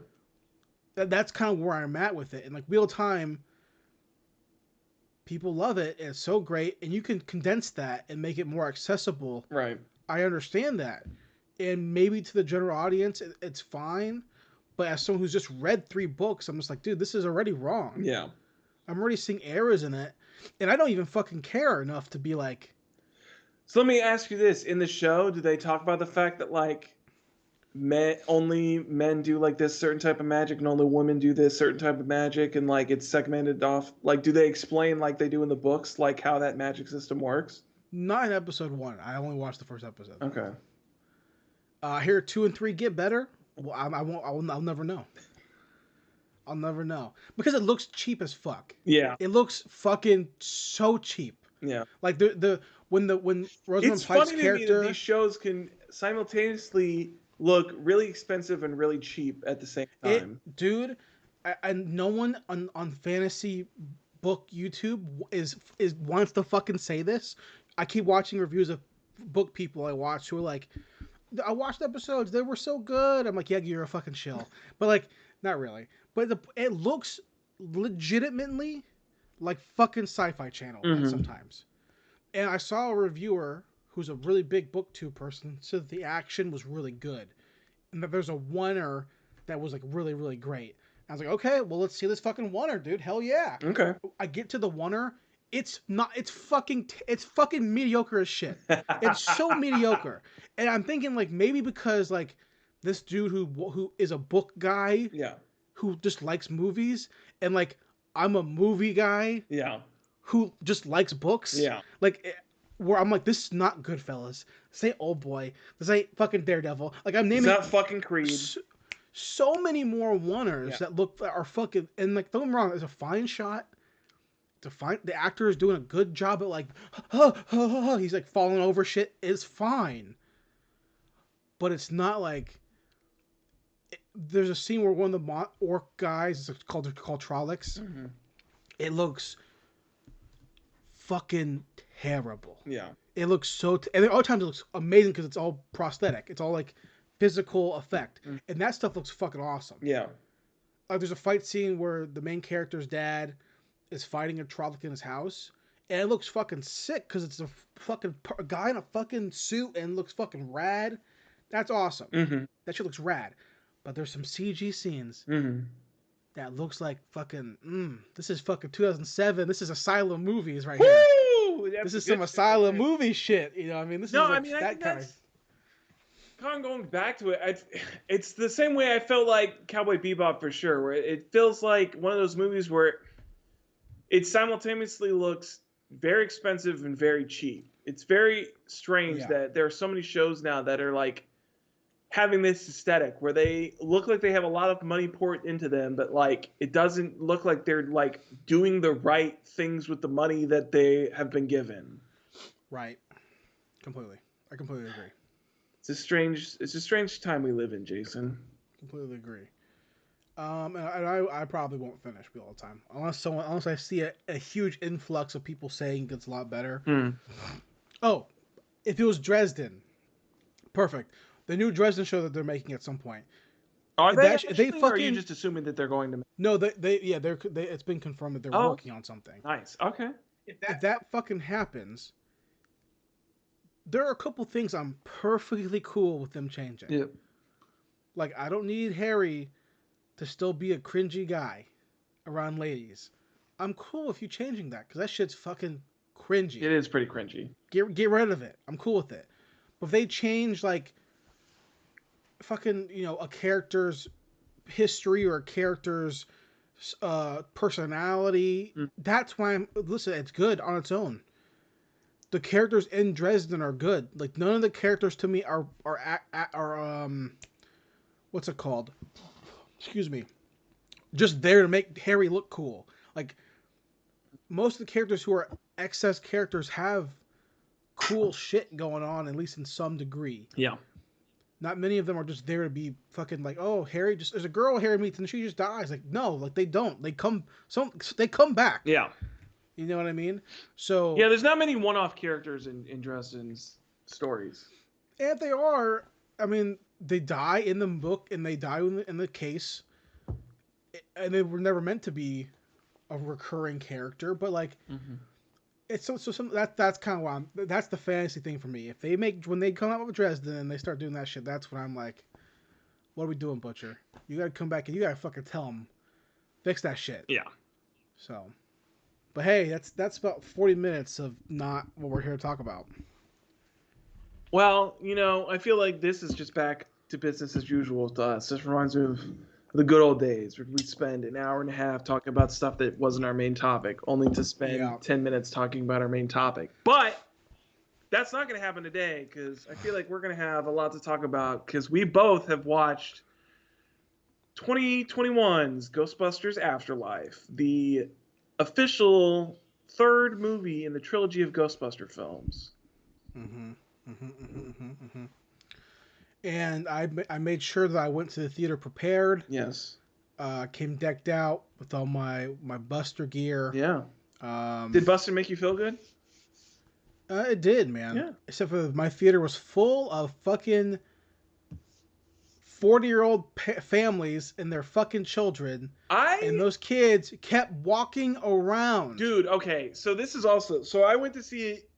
B: That's kind of where I'm at with it. And like Wheel of Time, people love it. And it's so great, and you can condense that and make it more accessible.
C: Right.
B: I understand that, and maybe to the general audience, it's fine. But as someone who's just read 3 books, I'm just like, dude, this is already wrong.
C: Yeah.
B: I'm already seeing errors in it, and I don't even fucking care enough to be like.
C: So let me ask you this: in the show, do they talk about the fact that like only men do like this certain type of magic, and only women do this certain type of magic, and like it's segmented off? Like, do they explain like they do in the books, like how that magic system works?
B: Not in episode 1. I only watched the first episode.
C: Okay.
B: Here 2 and 3 get better. Well, I won't. I'll never know. I'll never know because it looks cheap as fuck.
C: Yeah.
B: It looks fucking so cheap.
C: Yeah.
B: Like when Rosamund
C: It's
B: Pike's
C: funny to me
B: character.
C: that these shows can simultaneously look really expensive and really cheap at the same time.
B: Dude, and no one on fantasy book YouTube is wants to fucking say this. I keep watching reviews of book people I watch who are like, I watched episodes, they were so good. I'm like, yeah, you're a fucking shill. But like, not really. But it looks legitimately like fucking Sci-Fi Channel sometimes. And I saw a reviewer who's a really big booktube person said that the action was really good, and that there's a oneer that was like really really great. I was like, okay, well let's see this fucking oneer, dude. Hell yeah.
C: Okay.
B: I get to the oneer. It's fucking mediocre as shit. It's so mediocre. And I'm thinking like maybe because like this dude who is a book guy,
C: Yeah.
B: who just likes movies, and like I'm a movie guy,
C: Yeah.
B: who just likes books.
C: Yeah.
B: Like where I'm like, this is not Goodfellas. This ain't Old Boy. This ain't fucking Daredevil. Like I'm naming
C: It's not fucking Creed.
B: so many more oneers that are fucking, and like don't get me wrong, it's a fine shot. The actor is doing a good job at like he's like falling over shit. It's fine. But it's not like there's a scene where one of the orc guys, it's called Trollocs.
C: Mm-hmm.
B: It looks fucking terrible.
C: Yeah.
B: It looks so and all the times it looks amazing because it's all prosthetic. It's all like physical effect. And that stuff looks fucking awesome.
C: Yeah.
B: There's a fight scene where the main character's dad is fighting a Trolloc in his house, and it looks fucking sick because it's a fucking guy in a fucking suit and looks fucking rad. That's awesome.
C: Mm-hmm.
B: That shit looks rad. But there's some CG scenes that looks like fucking this is fucking 2007. This is Asylum movies right here.
C: Woo!
B: This is some Asylum movie shit. You know what I mean? This is like
C: I mean,
B: that
C: I think
B: kind
C: that's kind of going back to it. It's the same way I felt like Cowboy Bebop for sure, where it feels like one of those movies where it simultaneously looks very expensive and very cheap. It's very strange that there are so many shows now that are like having this aesthetic where they look like they have a lot of money poured into them, but like it doesn't look like they're like doing the right things with the money that they have been given.
B: Right. Completely. I completely agree.
C: It's a strange time we live in, Jason.
B: Completely agree. And I probably won't finish Wheel of Time unless I see a huge influx of people saying it's a lot better. Oh, if it was Dresden, perfect. The new Dresden show that they're making at some point.
C: Are they? Or are you
B: fucking
C: just assuming that they're going to?
B: No, they it's been confirmed that they're working on something.
C: Nice. Okay.
B: If that fucking happens, there are a couple things I'm perfectly cool with them changing.
C: Yep.
B: Like, I don't need Harry to still be a cringy guy around ladies. I'm cool with you changing that because that shit's fucking cringy.
C: It is pretty cringy.
B: Get rid of it. I'm cool with it. But if they change like fucking a character's history or a character's personality, that's why I'm listen. It's good on its own. The characters in Dresden are good. Like none of the characters to me are what's it called? Excuse me. Just there to make Harry look cool. Like most of the characters who are excess characters have cool shit going on, at least in some degree.
C: Yeah.
B: Not many of them are just there to be fucking like, oh, Harry just there's a girl Harry meets and she just dies. Like no, like they don't. They come back.
C: Yeah.
B: You know what I mean? So
C: yeah, there's not many one-off characters in Dresden's stories.
B: And if they are, I mean, they die in the book and they die in the case, and they were never meant to be a recurring character. But like, it's so that's kind of why that's the fantasy thing for me. If they when they come out with Dresden and they start doing that shit, that's when I'm like, what are we doing, Butcher? You gotta come back and you gotta fucking tell them, fix that shit.
C: Yeah.
B: So. But hey, that's about 40 minutes of not what we're here to talk about.
C: Well, I feel like this is just back to business as usual to us. This reminds me of the good old days where we spend an hour and a half talking about stuff that wasn't our main topic, only to spend 10 minutes talking about our main topic. But that's not going to happen today because I feel like we're going to have a lot to talk about because we both have watched 2021's Ghostbusters Afterlife, the official third movie in the trilogy of Ghostbuster films.
B: And I made sure that I went to the theater prepared.
C: Yes.
B: Came decked out with all my Buster gear.
C: Yeah. Did Buster make you feel good?
B: It did, man.
C: Yeah.
B: Except for my theater was full of fucking 40-year-old families and their fucking children. And those kids kept walking around.
C: Dude, okay. So this is also... So I went to see it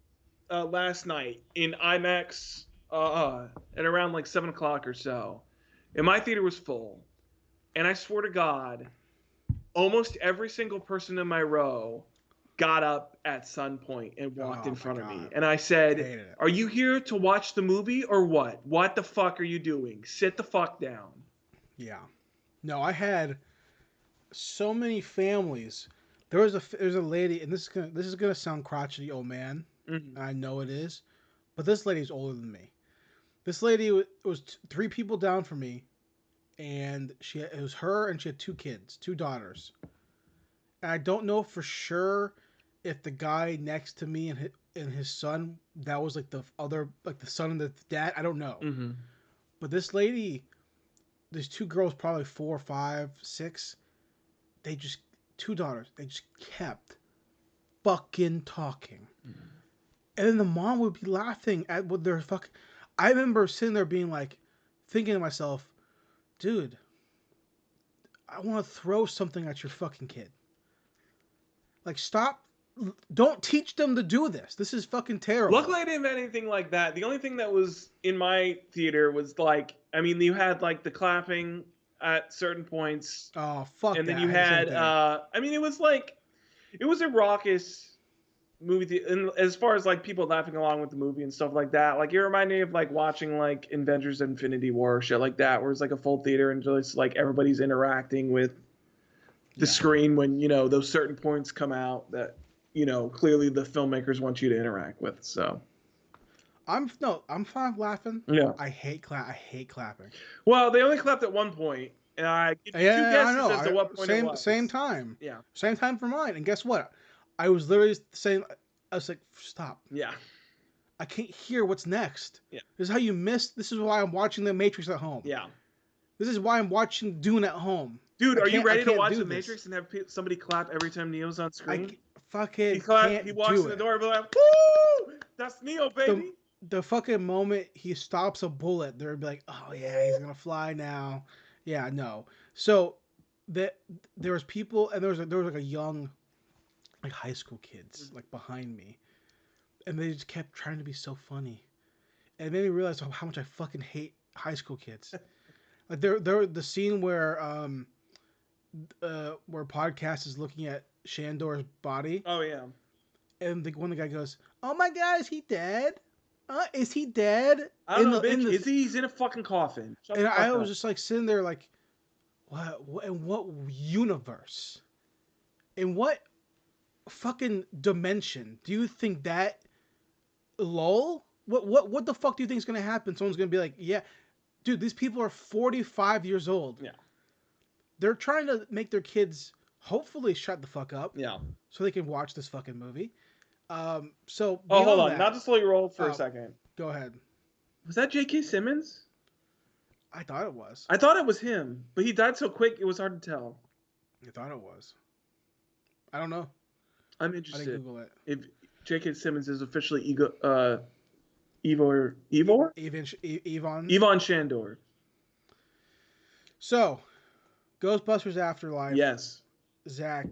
C: last night in IMAX at around like 7 o'clock or so. And my theater was full. And I swear to God, almost every single person in my row got up at some point and walked in front of me. And I said, are you here to watch the movie or what? What the fuck are you doing? Sit the fuck down.
B: Yeah. No, I had so many families. There's a lady, and this is gonna sound crotchety, old man.
C: Mm-hmm.
B: I know it is, but this lady's older than me. This lady was 3 people down from me, and it was her, and she had 2 kids, 2 daughters. And I don't know for sure if the guy next to me and his son, that was like the son and the dad. I don't know.
C: Mm-hmm.
B: But this lady, these 2 girls, probably 4, 5, 6. 2 daughters. They just kept fucking talking. Mm-hmm. And then the mom would be laughing at what they're fucking. I remember sitting there being like, thinking to myself, dude, I want to throw something at your fucking kid. Like, stop. Don't teach them to do this. This is fucking terrible.
C: Luckily, I didn't have anything like that. The only thing that was in my theater was like, I mean, you had like the clapping at certain points.
B: Oh, fuck.
C: And then you had, I mean, it was a raucous movie. And as far as like people laughing along with the movie and stuff like that, like it reminded me of like watching like Avengers Infinity War, shit like that, where it's like a full theater and just like everybody's interacting with the screen when, those certain points come out that, clearly the filmmakers want you to interact with. So
B: I'm fine laughing.
C: Yeah.
B: I hate clapping.
C: Well, they only clapped at one point, and I give 2 guesses as to what point it was.
B: Same time.
C: Yeah.
B: Same time for mine. And guess what? I was literally saying, I was like, stop.
C: Yeah.
B: I can't hear what's next.
C: Yeah.
B: This is how you miss. This is why I'm watching The Matrix at home.
C: Yeah.
B: This is why I'm watching Dune at home.
C: Dude, are you ready to watch The Matrix and have somebody clap every time Neo's on screen? He walks in the door and be like, woo! That's Neo, baby.
B: The fucking moment he stops a bullet, they'll be like, oh yeah, he's gonna fly now. Yeah, no. So there was people, and there was like a young, like high school kids like behind me, and they just kept trying to be so funny, and it made me realize how much I fucking hate high school kids. Like there the scene where Podcast is looking at Shandor's body,
C: Oh yeah.
B: and the guy goes, "Oh my God, is he dead? Is he dead?"
C: I don't know,
B: In
C: bitch.
B: the
C: Is he? He's in a fucking coffin. Shut
B: and
C: the
B: I
C: fuck
B: was
C: up.
B: just like sitting there like, in what universe, in what fucking dimension do you think that lol? What the fuck do you think is gonna happen? Someone's gonna be like, yeah, dude, these people are 45 years old.
C: Yeah.
B: They're trying to make their kids hopefully shut the fuck up
C: Yeah.
B: so they can watch this fucking movie. So
C: Oh, hold
B: beyond
C: on.
B: that,
C: Not to slow you roll for
B: Oh.
C: a second.
B: go ahead.
C: Was that J.K. Simmons?
B: I thought it was.
C: I thought it was him, but he died so quick it was hard to tell.
B: I thought it was. I don't know.
C: I'm
B: I didn't
C: interested
B: Google it.
C: if J.K. Simmons is officially Ivor
B: Yvonne.
C: Shandor.
B: So, Ghostbusters Afterlife.
C: Yes,
B: Zach,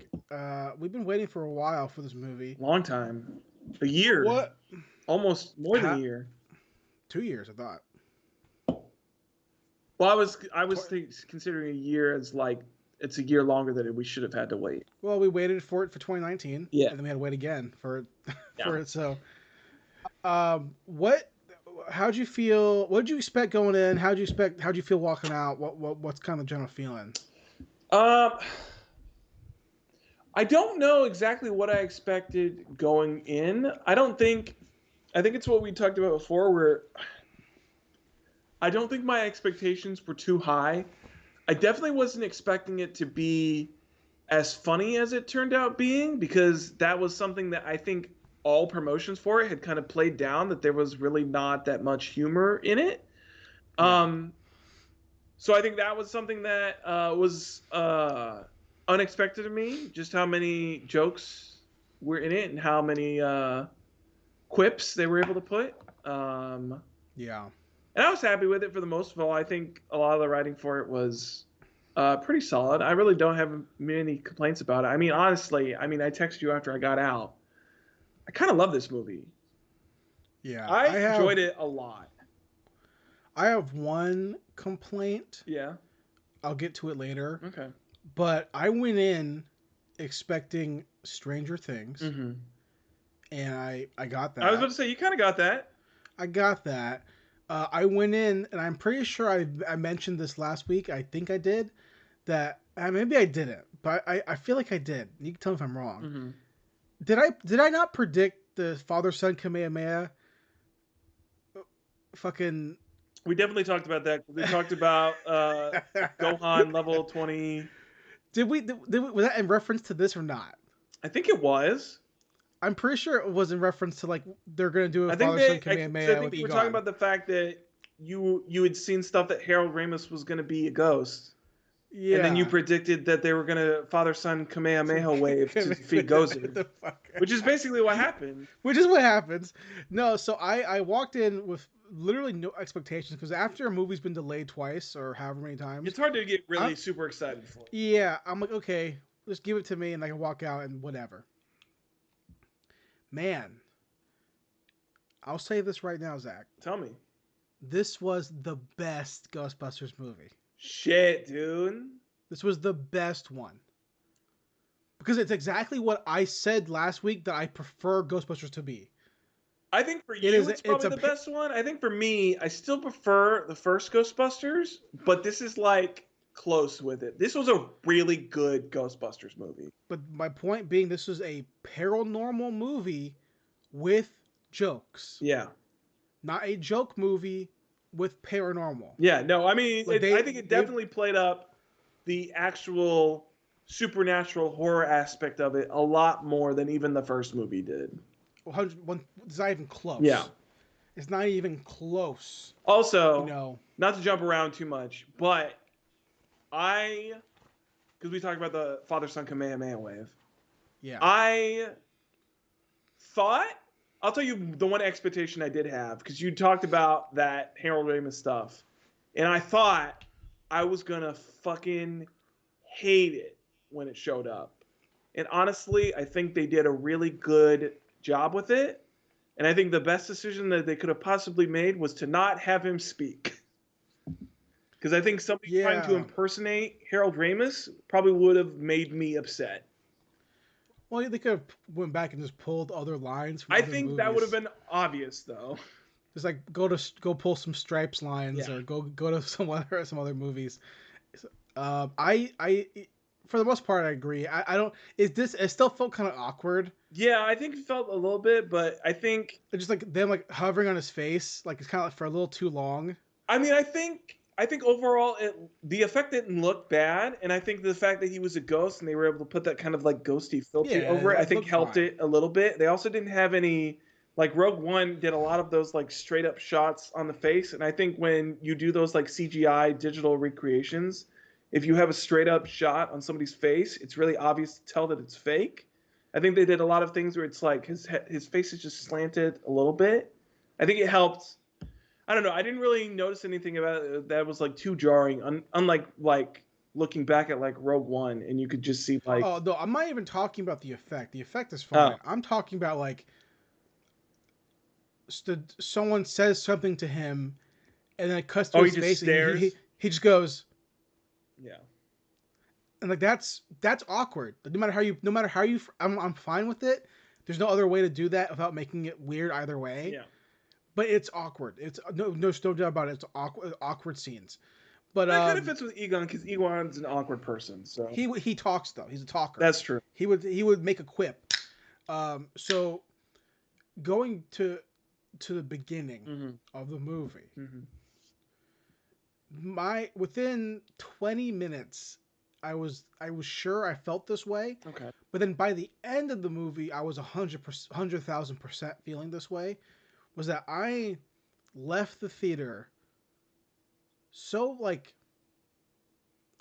B: we've been waiting for a while for this movie.
C: long time, a year.
B: What?
C: Almost more than
B: Ha-
C: a year.
B: 2 years, I thought.
C: Well, I was considering a year as like it's a year longer than we should have had to wait.
B: Well, we waited for it for 2019.
C: Yeah.
B: And then we had to wait again for it.
C: Yeah.
B: For it. So, how'd you feel? What did you expect going in? How'd you feel walking out? What's kind of the general feeling?
C: I don't know exactly what I expected going in. I think it's what we talked about before, where I don't think my expectations were too high. I definitely wasn't expecting it to be as funny as it turned out being, because that was something that I think all promotions for it had kind of played down, that there was really not that much humor in it.
B: Yeah.
C: So I think that was something that was unexpected to me, just how many jokes were in it and how many quips they were able to put.
B: Yeah.
C: And I was happy with it for the most of all. I think a lot of the writing for it was pretty solid. I really don't have many complaints about it. I mean, honestly, I texted you after I got out. I kind of love this movie.
B: Yeah.
C: I enjoyed it a lot.
B: I have one complaint.
C: Yeah.
B: I'll get to it later.
C: Okay.
B: But I went in expecting Stranger Things,
C: Mm-hmm.
B: and I got that.
C: I was about to say, you kind of got that.
B: I got that. I went in, and I'm pretty sure I mentioned this last week. I think I did. That maybe I didn't, but I feel like I did. You can tell me if I'm wrong.
C: Mm-hmm.
B: Did I not predict the father-son Kamehameha? Fucking.
C: We definitely talked about that. We talked about Gohan level 20.
B: Did we? Was that in reference to this or not?
C: I think it was.
B: I'm pretty sure it was in reference to like they're gonna do a
C: I think
B: father-son Kamehameha
C: I think
B: with
C: we were
B: Egon.
C: talking about the fact that you had seen stuff that Harold Ramis was going to be a ghost.
B: Yeah.
C: And then you predicted that they were going to father-son Kamehameha wave to defeat Gozer. Which is basically what happened.
B: Which is what happens. No, so I walked in with literally no expectations, because after a movie's been delayed twice or however many times,
C: It's hard to get really super excited for.
B: yeah, I'm like, okay, just give it to me and I can walk out and whatever. Man, I'll say this right now, Zach.
C: Tell me.
B: This was the best Ghostbusters movie.
C: Shit, dude.
B: This was the best one. Because it's exactly what I said last week that I prefer Ghostbusters to be.
C: I think for you, it's probably the best one. I think for me, I still prefer the first Ghostbusters, but this is like close with it. This was a really good Ghostbusters movie.
B: But my point being, this was a paranormal movie with jokes.
C: Yeah.
B: Not a joke movie with paranormal.
C: Yeah, no, I mean,
B: Like
C: I think it definitely played up the actual supernatural horror aspect of it a lot more than even the first movie did.
B: 100, it's not even close.
C: Yeah.
B: It's not even close.
C: Also,
B: You know,
C: not to jump around too much, but because we talked about the father-son Kamehameha wave,
B: yeah.
C: I thought, I'll tell you the one expectation I did have, because you talked about that Harold Ramis stuff, and I thought I was going to fucking hate it when it showed up. And honestly, I think they did a really good job with it. And I think the best decision that they could have possibly made was to not have him speak. Because I think somebody trying to
B: Yeah.
C: impersonate Harold Ramis probably would have made me upset.
B: Well, they could have went back and just pulled other lines from
C: I
B: other
C: think
B: movies.
C: that would have been obvious, though.
B: Just like go pull some Stripes lines
C: Yeah.
B: or go to some other movies. I for the most part I agree. I don't. It still felt kind of awkward.
C: Yeah, I think it felt a little bit, but I think
B: Just like them like hovering on his face, like it's kind of like for a little too long.
C: I mean, I think overall the effect didn't look bad, and I think the fact that he was a ghost and they were able to put that kind of like ghosty filter
B: Yeah,
C: over it, I
B: it
C: think
B: looked
C: helped
B: fine.
C: it a little bit. They also didn't have any like Rogue One did a lot of those like straight up shots on the face, and I think when you do those like CGI digital recreations, if you have a straight up shot on somebody's face, it's really obvious to tell that it's fake. I think they did a lot of things where it's like his face is just slanted a little bit. I think it helped. I don't know. I didn't really notice anything about it that was like too jarring. Unlike like looking back at like Rogue One, and you could just see like,
B: Oh no, I'm not even talking about the effect. The effect is
C: oh,
B: fine. I'm talking about like someone says something to him, and then it cuts to
C: oh, he
B: his
C: just
B: face, and
C: stares.
B: he just goes,
C: Yeah,
B: and like that's awkward. No matter how you, I'm fine with it. There's no other way to do that without making it weird either way.
C: yeah.
B: But it's awkward. It's no doubt about it. It's awkward scenes. But
C: That kind of fits with Egon because Egon's an awkward person. So
B: he talks though. He's a talker.
C: that's true.
B: He would make a quip. So going to the beginning of the movie, within 20 minutes, I was sure I felt this way.
C: Okay.
B: But then by the end of the movie, I was 100,000% feeling this way. Was that I left the theater so like,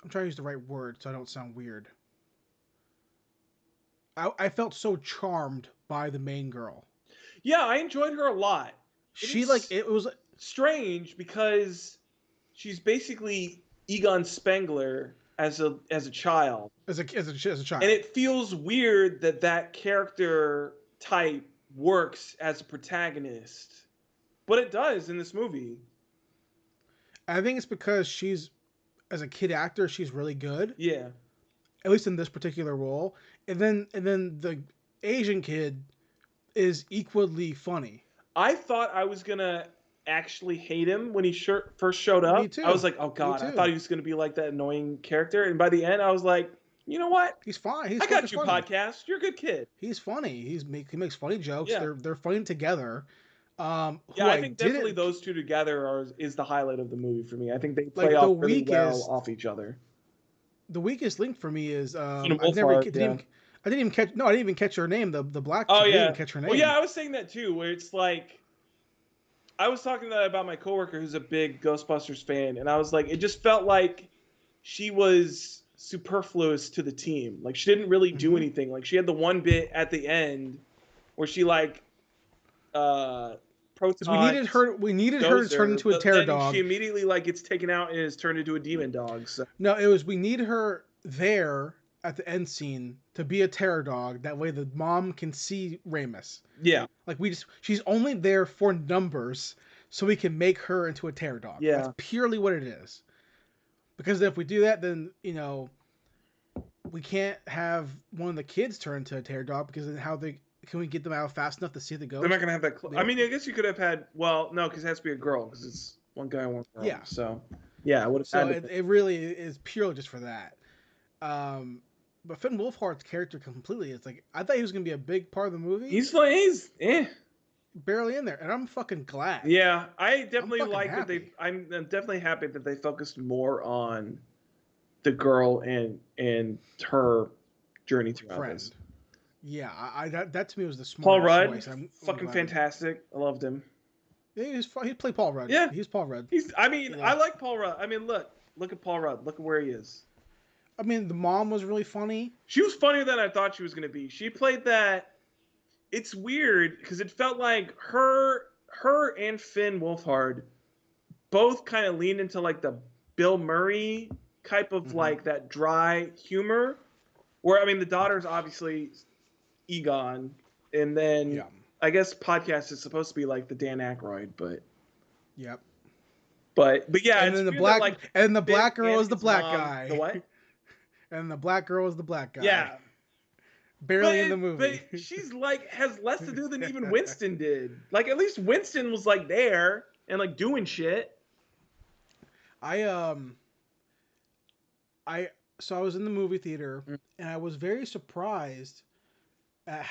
B: I'm trying to use the right word so I don't sound weird. I felt so charmed by the main girl.
C: Yeah, I enjoyed her a lot.
B: It was
C: strange because she's basically Egon Spengler as a child.
B: As a child.
C: And it feels weird that character type works as a protagonist. But it does in this movie.
B: I think it's because she's, as a kid actor, she's really good.
C: Yeah.
B: At least in this particular role. And then the Asian kid is equally funny.
C: I thought I was going to actually hate him when he first showed up.
B: Me too.
C: I was like, oh God, I thought he was going to be like that annoying character. And by the end, I was like, you know what?
B: He's fine.
C: I got you, funny. Podcast. You're a good kid.
B: He's funny. He makes funny jokes.
C: Yeah.
B: They're funny together.
C: I think definitely those two together is the highlight of the movie for me. I think they play off really well off each other.
B: The weakest link for me is I didn't even catch her name. The black chick. I didn't even catch her name.
C: Well, yeah, I was saying that too. Where it's like, I was talking about my coworker who's a big Ghostbusters fan, and I was like, it just felt like she was superfluous to the team. Like she didn't really do anything. Like she had the one bit at the end where she like
B: we needed her to turn into a terror dog.
C: She immediately like gets taken out and is turned into a demon dog. So.
B: No, we need her there at the end scene to be a terror dog. That way the mom can see Ramis.
C: Yeah.
B: Like she's only there for numbers so we can make her into a terror dog.
C: Yeah.
B: That's purely what it is. Because if we do that, then, we can't have one of the kids turn into a terror dog because then can we get them out fast enough to see the ghost?
C: They're not going to have that. I mean, I guess you could have had, no, because it has to be a girl because it's one guy and one girl.
B: Yeah.
C: So, yeah, I would have
B: So it really is purely just for that. But Finn Wolfhard's character completely, it's like, I thought he was going to be a big part of the movie.
C: He's
B: barely in there, and I'm fucking glad.
C: Yeah, I definitely like that I'm definitely happy that they focused more on the girl and her journey throughout this.
B: Yeah, that to me was the smartest
C: Paul Rudd,
B: choice.
C: fucking fantastic. I loved him.
B: Yeah, he played Paul Rudd.
C: Yeah,
B: he's Paul Rudd.
C: I like Paul Rudd. I mean, look at Paul Rudd. Look at where he is.
B: I mean, the mom was really funny.
C: She was funnier than I thought she was going to be. She played that. It's weird because it felt like her and Finn Wolfhard both kind of leaned into like the Bill Murray type of like that dry humor. Where I mean, the daughter's obviously Egon, and then I guess podcast is supposed to be like the Dan Aykroyd, but
B: yep.
C: But yeah,
B: And
C: it's
B: then the
C: weird
B: black
C: that, like,
B: and the
C: Finn
B: black girl
C: and
B: is the
C: his
B: black
C: mom,
B: guy.
C: The what?
B: And the black girl is the black guy.
C: Yeah.
B: Barely in the
C: But
B: movie.
C: she's like has less to do than even Winston did. Like at least Winston was like there and like doing shit.
B: I I so I was in the movie theater
C: Mm.
B: and I was very surprised at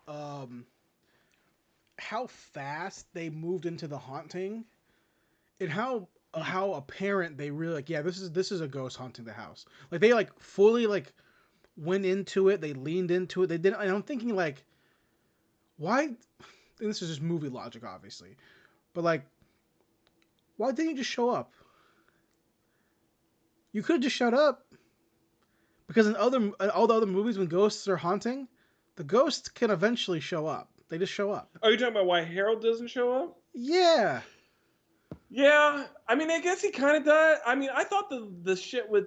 B: um how fast they moved into the haunting and how apparent they really like, yeah, this is a ghost haunting the house. Like they like fully like went into it, they leaned into it. They didn't, and I'm thinking like, why, and this is just movie logic obviously, but like, why didn't you just show up? You could have just shut up. Because in all the other movies, when ghosts are haunting, the ghosts can eventually show up. They just show up.
C: Are you talking about why Harold doesn't show up?
B: Yeah.
C: Yeah, I mean, I guess he kind of does. I mean, I thought the shit with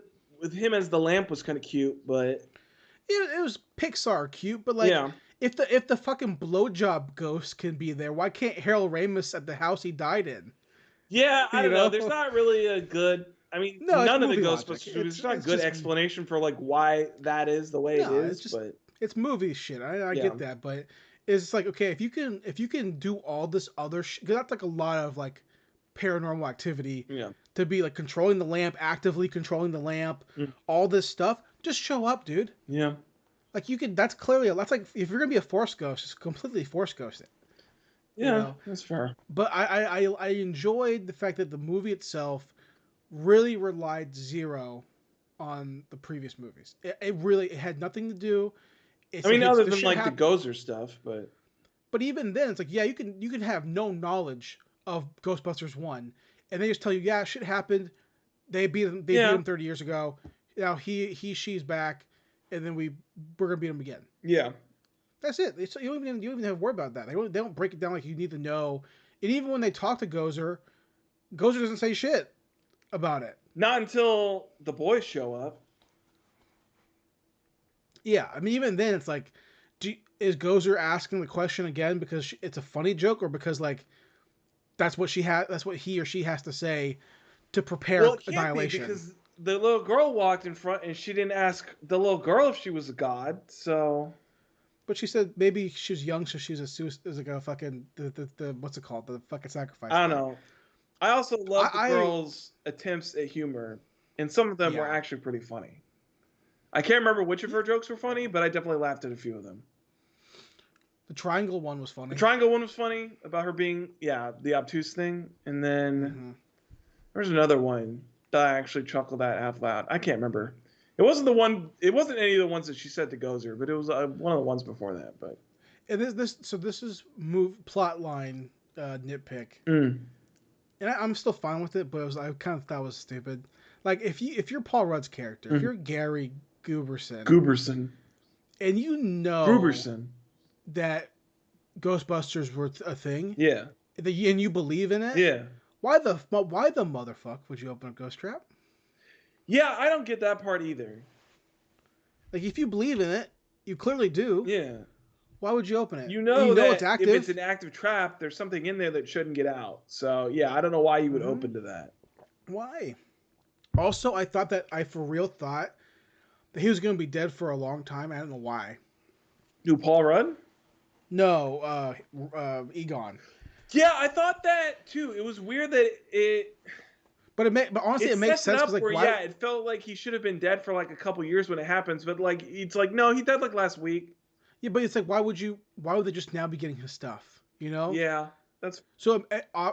C: him as the lamp was kind of cute, but
B: It was Pixar cute, but like,
C: yeah,
B: if the fucking blowjob ghost can be there, why can't Harold Ramis at the house he died in?
C: yeah, I
B: You
C: don't know.
B: know?
C: There's not really a good. I mean,
B: No, it's
C: none of the
B: movie logic.
C: Ghostbusters movies. There's not a
B: It's
C: good
B: just
C: explanation for like why that is the way it
B: no,
C: is,
B: it's just
C: but
B: it's movie shit. I
C: yeah,
B: get that, but it's like, okay, if you can do all this other shit, because that's like a lot of like paranormal activity
C: yeah,
B: to be like controlling the lamp, actively controlling the lamp,
C: Mm.
B: all this stuff. Just show up, dude.
C: yeah,
B: Like you could. That's clearly that's like if you're gonna be a force ghost, just completely force ghost it. You
C: yeah.
B: know.
C: That's fair.
B: But I enjoyed the fact that the movie itself really relied zero on the previous movies. It had nothing to do. It's
C: I mean,
B: like
C: other
B: this
C: than
B: shit
C: like the
B: happened.
C: Gozer stuff,
B: But even then, it's like, yeah, you can have no knowledge of Ghostbusters 1, and they just tell you, yeah, shit happened. They beat
C: yeah,
B: him 30 years ago. Now she's back, and then we're gonna beat him again.
C: yeah,
B: That's it. You don't even have to worry about that. They don't break it down like you need to know. And even when they talk to Gozer, Gozer doesn't say shit about it.
C: not until the boys show up.
B: Yeah, I mean, even then, it's like, is Gozer asking the question again because it's a funny joke, or because like that's what he or she has to say to prepare
C: Well, it can't
B: annihilation?
C: be because the little girl walked in front and she didn't ask the little girl if she was a god. So,
B: But she said maybe she's young, so she's is like a fucking the what's it called, the fucking sacrifice.
C: I don't
B: thing.
C: know. I also love the
B: I
C: girl's attempts at humor, and some of them were
B: Yeah.
C: actually pretty funny. I can't remember which of her jokes were funny, but I definitely laughed at a few of them.
B: The triangle one was
C: The
B: funny.
C: triangle one was funny about her being, yeah, the obtuse thing, and then
B: Mhm.
C: there's another one that I actually chuckled at half loud. I can't remember. It wasn't the one. It wasn't any of the ones that she said to Gozer, but it was one of the ones before that. But
B: And this is plot line nitpick, and I'm still fine with it, but I kind of thought it was stupid. Like if you're Paul Rudd's character, if you're Gary Gooberson,
C: Gooberson,
B: and you know
C: Gruberson,
B: that Ghostbusters were a thing,
C: yeah,
B: and you believe in it,
C: yeah,
B: why the motherfuck would you open a ghost trap?
C: yeah. I don't get that part either.
B: Like if you believe in it, you clearly do.
C: Yeah,
B: Why would you open it?
C: you know
B: You know
C: that
B: it's active.
C: if it's an active trap, there's something in there that shouldn't get out. So yeah, I don't know why you would open to that.
B: Why? Also, I for real thought that he was going to be dead for a long time. I don't know why.
C: Do Paul Rudd?
B: No, Egon.
C: Yeah, I thought that too. It was weird that
B: But honestly, it makes
C: sets it
B: sense
C: up
B: because like
C: where
B: why?
C: yeah, it felt like he should have been dead for like a couple years when it happens, but like it's like no, he died like last week.
B: Yeah, but it's like why would they just now be getting his stuff? You know?
C: Yeah, that's
B: So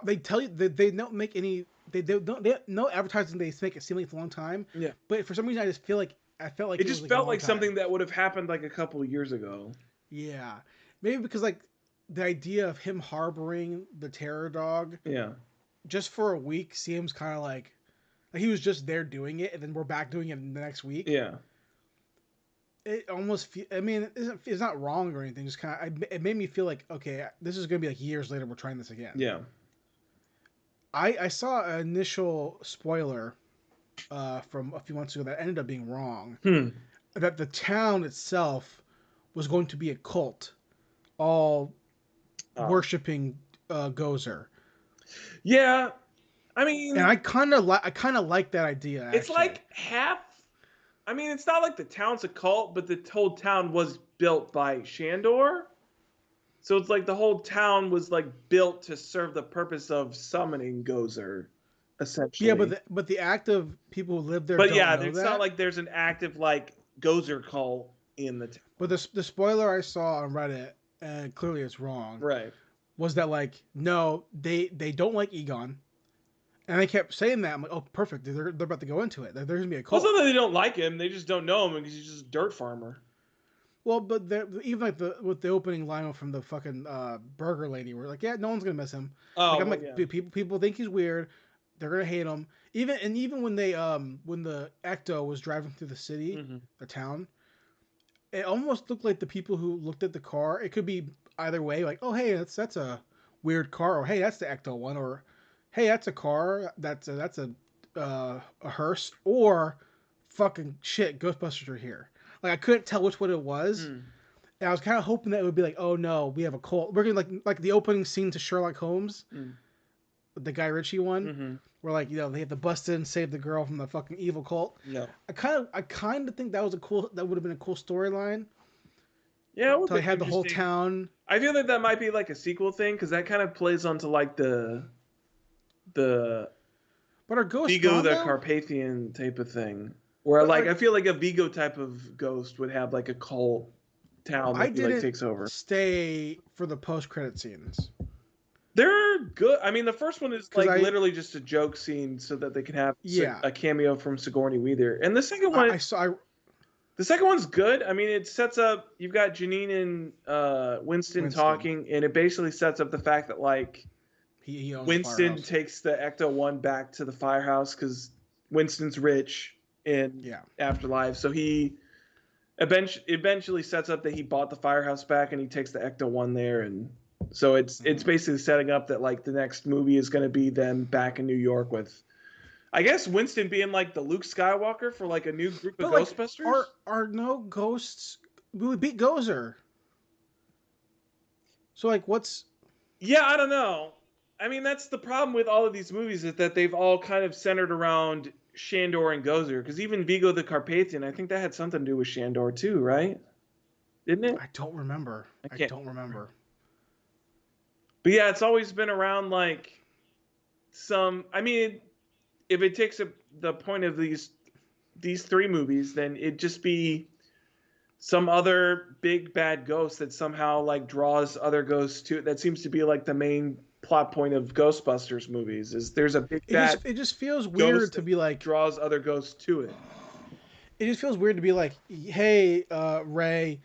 B: they tell you that they don't make any. They don't. No advertising. They make it seem like it's a long time.
C: yeah.
B: But for some reason, I felt like
C: It just
B: was,
C: felt
B: a long
C: like
B: time.
C: something that would have happened like a couple years ago.
B: Yeah, maybe because like the idea of him harboring the terror dog
C: Yeah.
B: just for a week seems kind of like he was just there doing it, and then we're back doing it the next week.
C: Yeah.
B: It almost. I mean, it's not wrong or anything. Just kind of. It made me feel like, okay, this is gonna be like years later. We're trying this again.
C: Yeah.
B: I saw an initial spoiler from a few months ago that ended up being wrong. That the town itself was going to be a cult, all worshiping Gozer.
C: Yeah. I mean,
B: And I kind of like that idea. Actually.
C: it's like half. I mean, it's not like the town's a cult, but the whole town was built by Shandor. So it's like the whole town was like built to serve the purpose of summoning Gozer, essentially.
B: Yeah, but the active people who live there.
C: But
B: don't
C: yeah,
B: know
C: it's
B: that.
C: not like there's an active like Gozer cult in the town.
B: But the spoiler I saw on Reddit, and clearly it's wrong,
C: Right.
B: was that like no, they don't like Egon, and they kept saying that. I'm like, oh, perfect. They're about to go into it. There's gonna be a cult.
C: Also, they don't like him; they just don't know him because he's just a dirt farmer.
B: Well, but even like with the opening line from the fucking burger lady, we're like, yeah, no one's gonna miss him.
C: Oh,
B: like, I'm
C: well,
B: like,
C: yeah.
B: people think he's weird. They're gonna hate him. Even when they when the Ecto was driving through the city, the town, it almost looked like the people who looked at the car. It could be either way. Like, oh hey, that's a weird car, or hey, that's the Ecto one, or hey, that's a car. That's a hearse, or fucking shit, Ghostbusters are here. Like I couldn't tell which one it was. And I was kind of hoping that it would be like, oh no, we have a cult. We're gonna like the opening scene to Sherlock Holmes, the Guy Ritchie one, where like they have to bust in and save the girl from the fucking evil cult.
C: No.
B: I kind of think that would have been a cool storyline.
C: Yeah, it would
B: So I
C: be
B: had the whole
C: interesting.
B: town.
C: I feel that might be like a sequel thing because that kind of plays onto like the
B: But are ghosts
C: Vigo
B: gone,
C: the
B: though?
C: Carpathian type of thing. Where
B: But,
C: like I feel like a Vigo type of ghost would have like a cult town
B: I
C: that he,
B: didn't
C: like takes over.
B: stay for the post-credit scenes.
C: They're good. I mean, the first one is
B: 'Cause
C: like
B: I-
C: literally just a joke scene so that they can have
B: Yeah.
C: a cameo from Sigourney Weaver. And the second one, the second one's good. I mean, it sets up. You've got Janine and Winston talking, and it basically sets up the fact that like
B: he owns
C: Winston
B: Firehouse.
C: takes the Ecto One back to the firehouse because Winston's rich in Afterlife, so he eventually sets up that he bought the firehouse back and he takes the Ecto One there, and so it's basically setting up that like the next movie is going to be them back in New York with, I guess, Winston being like the Luke Skywalker for like a new group of Ghostbusters.
B: Are no ghosts? We beat Gozer. So like, what's?
C: Yeah, I don't know. I mean, that's the problem with all of these movies is that they've all kind of centered around Shandor and Gozer. Because even Vigo the Carpathian, I think that had something to do with Shandor too, right? Didn't it?
B: I don't remember. I don't remember.
C: But yeah, it's always been around like some. I mean, if it takes the point of these three movies, then it'd just be some other big bad ghost that somehow like draws other ghosts to it. That seems to be like the main plot point of Ghostbusters movies. Is there's a big bad.
B: It just feels weird to be like
C: draws other ghosts to it.
B: It just feels weird to be like, hey, Ray,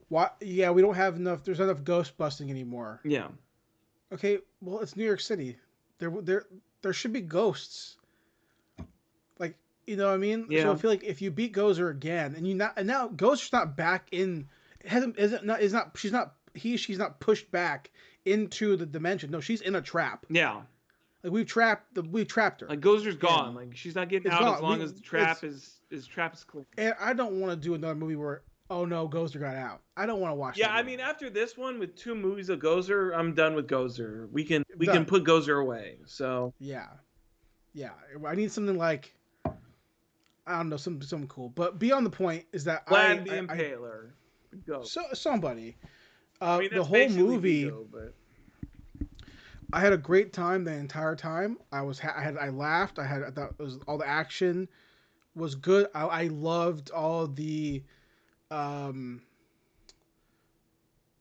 B: why? Yeah, we don't have enough. There's not enough ghost busting anymore.
C: Yeah.
B: Okay, well, it's New York City. There should be ghosts. Like, you know what I mean?
C: Yeah.
B: So I feel like if you beat Gozer again, and now Gozer's not back in. She's not pushed back into the dimension. No, she's in a trap.
C: Yeah.
B: Like we've trapped her.
C: Like Gozer's gone. Like she's not getting out as long as the trap is clear.
B: And I don't want to do another movie where, oh no, Gozer got out. I don't want to watch.
C: Yeah, I mean, after this one with 2 movies of Gozer, I'm done with Gozer. We can put Gozer away. So
B: yeah. I need something like, I don't know, something cool. But beyond the point is that
C: Vlad the Impaler. Go.
B: Somebody.
C: I mean,
B: the whole movie.
C: Vigo, but...
B: I had a great time the entire time. I laughed. I thought it was, all the action was good. I loved all the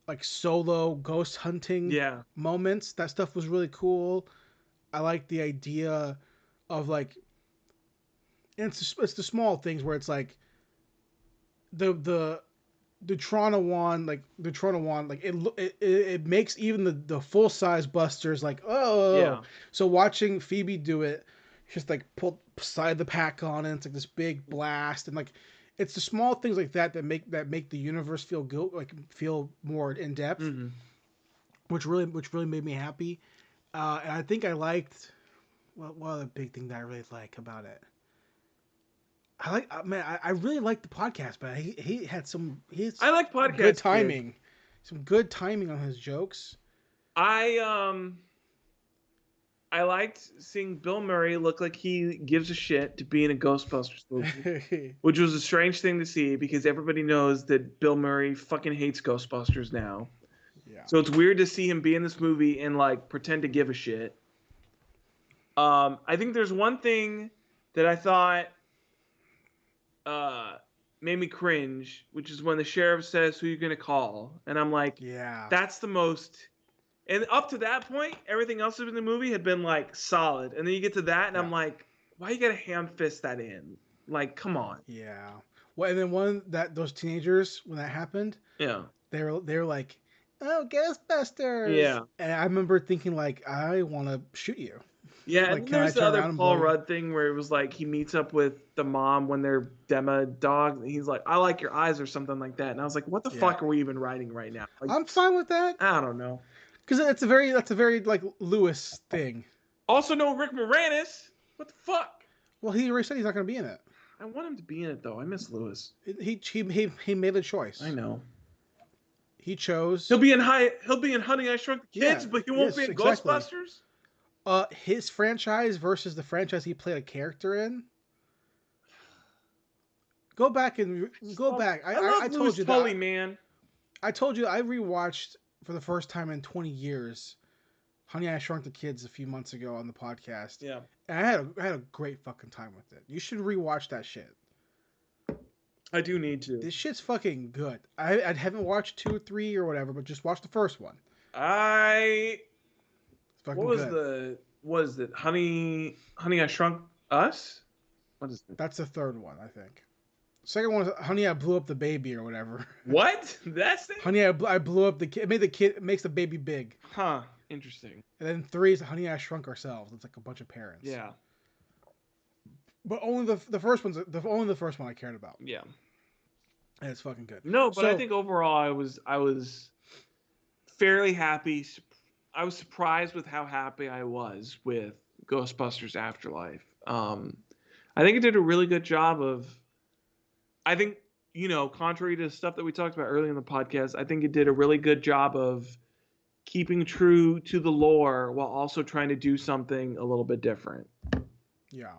B: like solo ghost hunting moments. That stuff was really cool. I like the idea of like, and it's the small things where it's like the Toronto one, like it makes even the full size busters like, oh yeah. So watching Phoebe do it, just like pull side the pack on, and it's like this big blast, and like it's the small things like that make the universe feel more in depth, which really made me happy. And I think I liked what other big thing that I really like about it. I really like the podcast, but he had I
C: like podcast.
B: Good timing, some good timing on his jokes.
C: I I liked seeing Bill Murray look like he gives a shit to be in a Ghostbusters movie, which was a strange thing to see because everybody knows that Bill Murray fucking hates Ghostbusters now.
B: Yeah.
C: So it's weird to see him be in this movie and like pretend to give a shit. I think there's one thing that I thought made me cringe, which is when the sheriff says, "Who you gonna call?" And I'm like,
B: Yeah.
C: that's the most. And up to that point, everything else in the movie had been like solid, and then you get to that, and I'm like, why you gotta ham fist that in? Like, come on.
B: Yeah. Well, and then those teenagers when that happened,
C: Yeah.
B: they were like, "Oh, Ghostbusters!"
C: Yeah.
B: And I remember thinking like, I want to shoot you.
C: Yeah,
B: Like,
C: and then
B: can I
C: there's the
B: turn
C: other
B: around and
C: Paul
B: blow you?
C: Rudd thing where it was like he meets up with the mom when they're demo dogs, and he's like, "I like your eyes" or something like that, and I was like, "What the fuck are we even writing right now?" Like,
B: I'm fine with that
C: I don't know.
B: because that's a very like Lewis thing.
C: Also, no Rick Moranis. What the fuck?
B: Well, he already said he's not going to be in it.
C: I want him to be in it though. I miss Lewis.
B: He made a choice.
C: I know.
B: He chose.
C: He'll be in Honey I Shrunk the Kids,
B: Yeah,
C: but he won't be in
B: exactly.
C: Ghostbusters.
B: His franchise versus the franchise he played a character in. Go back. I told you
C: Tully,
B: that.
C: man.
B: I told you I rewatched for the first time in 20 years Honey I Shrunk the Kids a few months ago on the podcast.
C: Yeah.
B: And I had a great fucking time with it. You should rewatch that shit.
C: I do need to.
B: This shit's fucking good. I haven't watched 2 or 3 or whatever, but just watch the first one.
C: It's
B: fucking
C: what
B: good.
C: was it? Honey I Shrunk Us? What is it?
B: That's the third one, I think. Second one is Honey I Blew Up the Baby or whatever.
C: What? That's it?
B: Honey I Blew Up the Kid. It makes the baby big.
C: Huh. Interesting.
B: And then 3 is Honey I Shrunk Ourselves. It's like a bunch of parents.
C: Yeah.
B: But only the first one I cared about.
C: Yeah.
B: And it's fucking good.
C: No, but I think overall I was fairly happy. I was surprised with how happy I was with Ghostbusters Afterlife. I think it did a really good job of. I think, contrary to stuff that we talked about earlier in the podcast, I think it did a really good job of keeping true to the lore while also trying to do something a little bit different.
B: Yeah.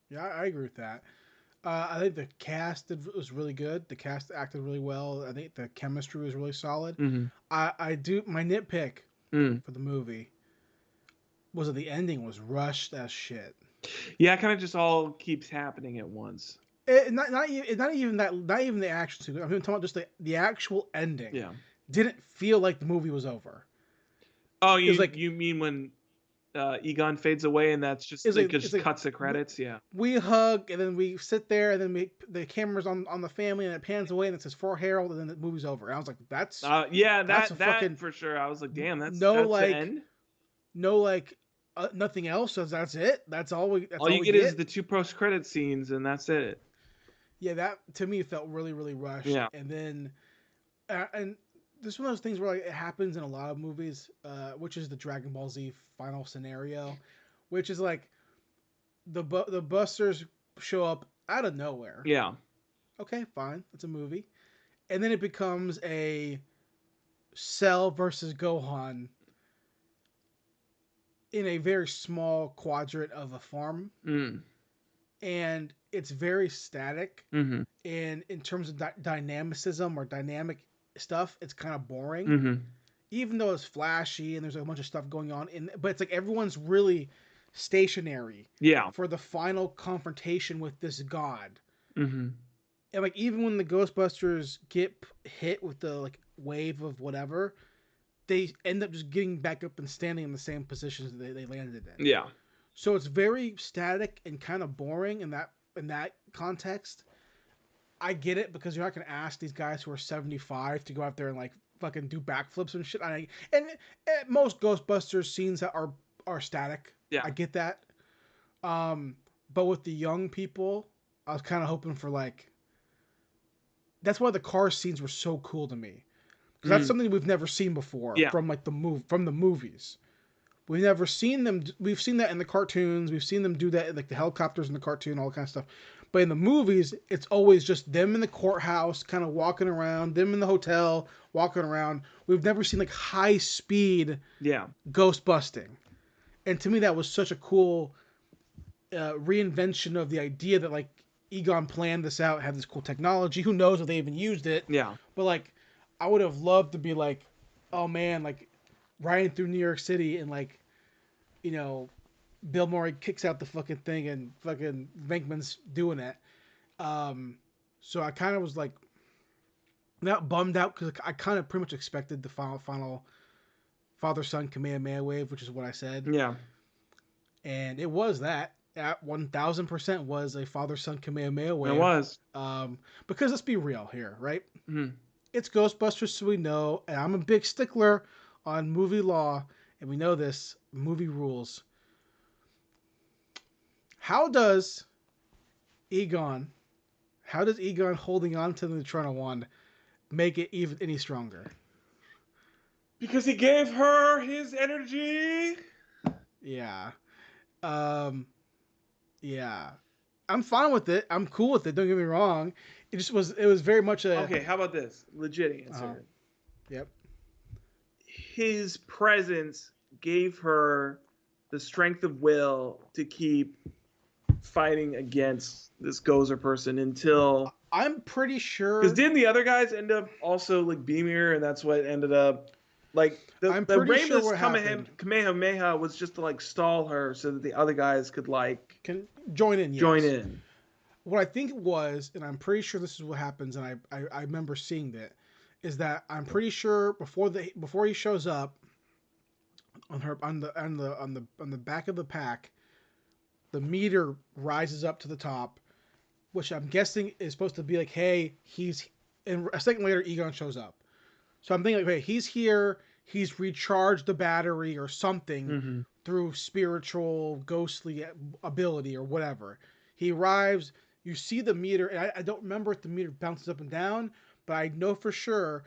B: Yeah, I agree with that. I think the cast was really good. The cast acted really well. I think the chemistry was really solid.
C: Mm-hmm.
B: I do my nitpick for the movie was that the ending was rushed as shit.
C: Yeah, it kind of just all keeps happening at once.
B: Not even the action sequence. I'm talking about just the actual ending.
C: Yeah.
B: Didn't feel like the movie was over.
C: Oh, you mean when Egon fades away and that's just cuts the credits? Yeah.
B: We hug and then we sit there and then the camera's on the family and it pans away and it says for Harold and then the movie's over. And I was like, that's
C: that
B: fucking,
C: for sure. I was like, damn, that's
B: like
C: the end.
B: Nothing else. So that's it. That's all
C: you get is the 2 post-credit scenes and that's it.
B: Yeah, that to me felt really, really rushed.
C: Yeah.
B: And then, and this is one of those things where it happens in a lot of movies, which is the Dragon Ball Z final scenario, which is like the Busters show up out of nowhere.
C: Yeah.
B: Okay, fine, it's a movie, and then it becomes a Cell versus Gohan in a very small quadrant of a farm. And it's very static.
C: Mm-hmm.
B: And in terms of dynamicism or dynamic stuff, it's kind of boring.
C: Mm-hmm.
B: Even though it's flashy and there's a bunch of stuff going on, but it's like everyone's really stationary.
C: Yeah.
B: For the final confrontation with this god.
C: Mm-hmm.
B: And like even when the Ghostbusters get hit with the like wave of whatever, they end up just getting back up and standing in the same positions that they landed in.
C: Yeah.
B: So it's very static and kind of boring in that context. I get it because you're not going to ask these guys who are 75 to go out there and like fucking do backflips and shit. And most Ghostbusters scenes that are static.
C: Yeah.
B: I get that. But with the young people, I was kind of hoping for like. That's why the car scenes were so cool to me, because that's something we've never seen before from like the movies. We've never seen them. We've seen that in the cartoons. We've seen them do that, like the helicopters in the cartoon, all that kind of stuff. But in the movies, it's always just them in the courthouse, kind of walking around, them in the hotel, walking around. We've never seen like high speed ghost busting. And to me, that was such a cool reinvention of the idea that like Egon planned this out, had this cool technology. Who knows if they even used it?
C: Yeah.
B: But like, I would have loved to be like, oh man, like riding through New York City and like, you know, Bill Murray kicks out the fucking thing and fucking Venkman's doing it. So I kind of was like, not bummed out because I kind of pretty much expected the final father son Kamehameha wave, which is what I said.
C: Yeah.
B: And it was that. At 1000% was a father son Kamehameha wave.
C: It was.
B: Because let's be real here, right?
C: Mm-hmm.
B: It's Ghostbusters, so we know, and I'm a big stickler on movie law, and we know this, movie rules. How does Egon holding on to the Neutrino Wand make it even any stronger?
C: Because he gave her his energy.
B: Yeah. Yeah. I'm fine with it. I'm cool with it. Don't get me wrong. It was very much a...
C: Okay, how about this? Legit answer.
B: Yep.
C: His presence gave her the strength of will to keep fighting against this Gozer person until...
B: I'm pretty sure...
C: Because didn't the other guys end up also like Beamer, and that's what ended up... Like, the Rainless Kamehameha was just to like stall her so that the other guys could like...
B: Can join in, yes.
C: Join in.
B: What I think it was, and I'm pretty sure this is what happens, and I remember seeing that, is that I'm pretty sure before he shows up on the back of the pack, the meter rises up to the top, which I'm guessing is supposed to be like, hey, and a second later Egon shows up. So I'm thinking like, hey, he's here, he's recharged the battery or something through spiritual ghostly ability or whatever. He arrives. You see the meter, and I don't remember if the meter bounces up and down, but I know for sure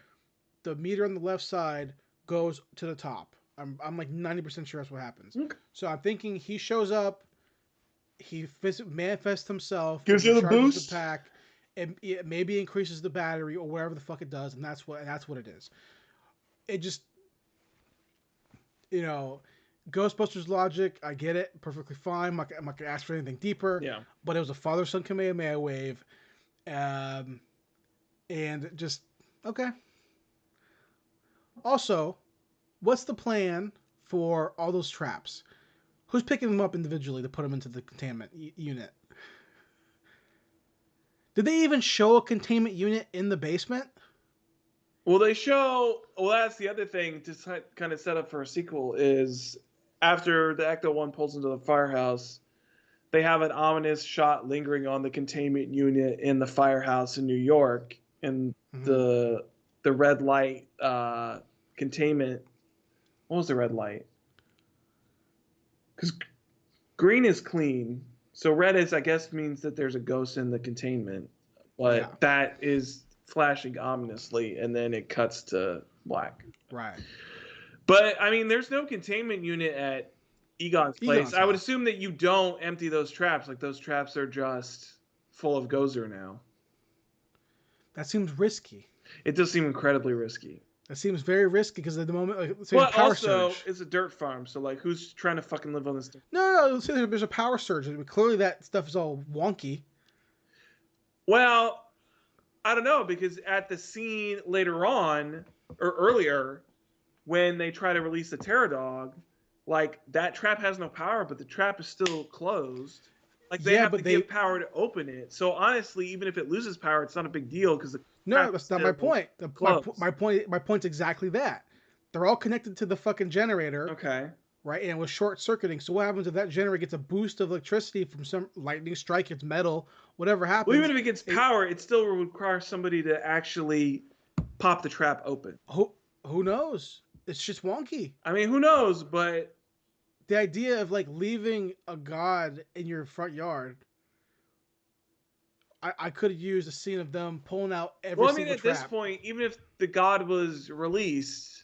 B: the meter on the left side goes to the top. I'm like 90% sure that's what happens. Okay. So I'm thinking he shows up, he manifests himself,
C: gives you the boost,
B: the pack, and it maybe increases the battery or whatever the fuck it does, and that's what it is. It just, Ghostbusters logic, I get it, perfectly fine. I'm not gonna ask for anything deeper.
C: Yeah.
B: But it was a father-son Kamehameha wave, and just okay. Also, what's the plan for all those traps? Who's picking them up individually to put them into the containment unit? Did they even show a containment unit in the basement?
C: Well, that's the other thing to kind of set up for a sequel is after the Ecto-1 pulls into the firehouse, they have an ominous shot lingering on the containment unit in the firehouse in New York, and the red light containment. What was the red light? Because green is clean, so red is, I guess, means that there's a ghost in the containment, but that is flashing ominously, and then it cuts to black.
B: Right.
C: But I mean, there's no containment unit at Egon's place. I would assume that you don't empty those traps. Like, those traps are just full of Gozer now.
B: That seems risky.
C: It does seem incredibly risky.
B: That seems very risky because at the moment, like,
C: well, also surge. It's a dirt farm, so like, who's trying to fucking live on this dirt?
B: No. There's a power surge. I mean, clearly, that stuff is all wonky.
C: Well, I don't know, because at the scene later on or earlier, when they try to release the Terror Dog, like, that trap has no power, but the trap is still closed. Like, they have to give power to open it. So honestly, even if it loses power, it's not a big deal because
B: no, that's not my point. My point's exactly that. They're all connected to the fucking generator.
C: Okay.
B: Right, and it was short circuiting. So what happens if that generator gets a boost of electricity from some lightning strike? It's metal, whatever happens.
C: Well, even if it gets power, it still would require somebody to actually pop the trap open.
B: Who knows? It's just wonky.
C: I mean, who knows? But
B: the idea of like leaving a god in your front yard, I could have used a scene of them pulling out every single trap.
C: This point, even if the god was released,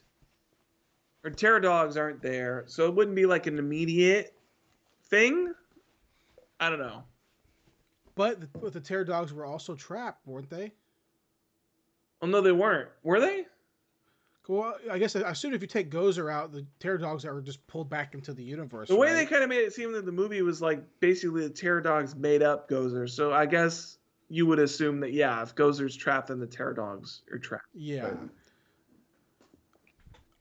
C: or Terror Dogs aren't there, so it wouldn't be like an immediate thing. I don't know.
B: But the Terror Dogs were also trapped, weren't they?
C: Oh no, they weren't. Were they?
B: Well, I guess I assume if you take Gozer out, the Terror Dogs are just pulled back into the universe.
C: The way
B: right?
C: they kind of made it seem that the movie was like basically the Terror Dogs made up Gozer. So I guess you would assume that if Gozer's trapped, then the Terror Dogs are trapped.
B: Yeah.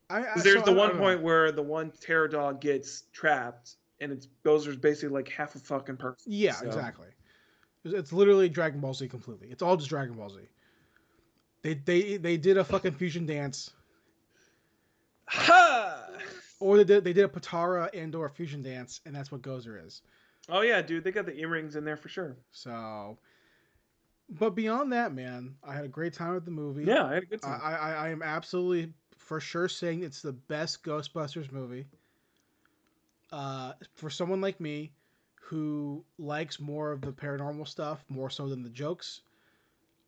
C: But,
B: So
C: there's the
B: I
C: one
B: don't know.
C: point where the one Terror Dog gets trapped, and it's Gozer's basically like half a fucking person.
B: Yeah,
C: so.
B: exactly. It's literally Dragon Ball Z completely. It's all just Dragon Ball Z. They did a fucking fusion dance,
C: Ha!
B: or they did a Patara and or fusion dance, and that's what Gozer is.
C: Oh yeah, dude, they got the earrings in there for sure.
B: So, but beyond that, man, I had a great time with the movie.
C: Yeah, I had a good time.
B: I am absolutely for sure saying it's the best Ghostbusters movie. For someone like me, who likes more of the paranormal stuff more so than the jokes,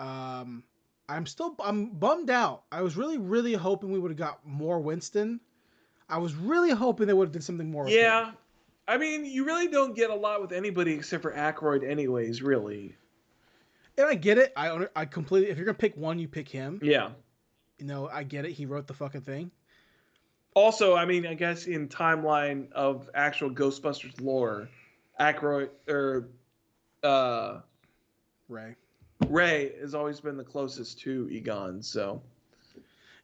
B: I'm bummed out. I was really hoping we would have got more Winston. I was really hoping they would have did something more.
C: Yeah, I mean, you really don't get a lot with anybody except for Aykroyd, anyways. Really.
B: And I get it. I completely. If you're gonna pick one, you pick him.
C: Yeah.
B: You know, I get it. He wrote the fucking thing.
C: Also, I mean, I guess in timeline of actual Ghostbusters lore, Aykroyd or Ray has always been the closest to Egon. So.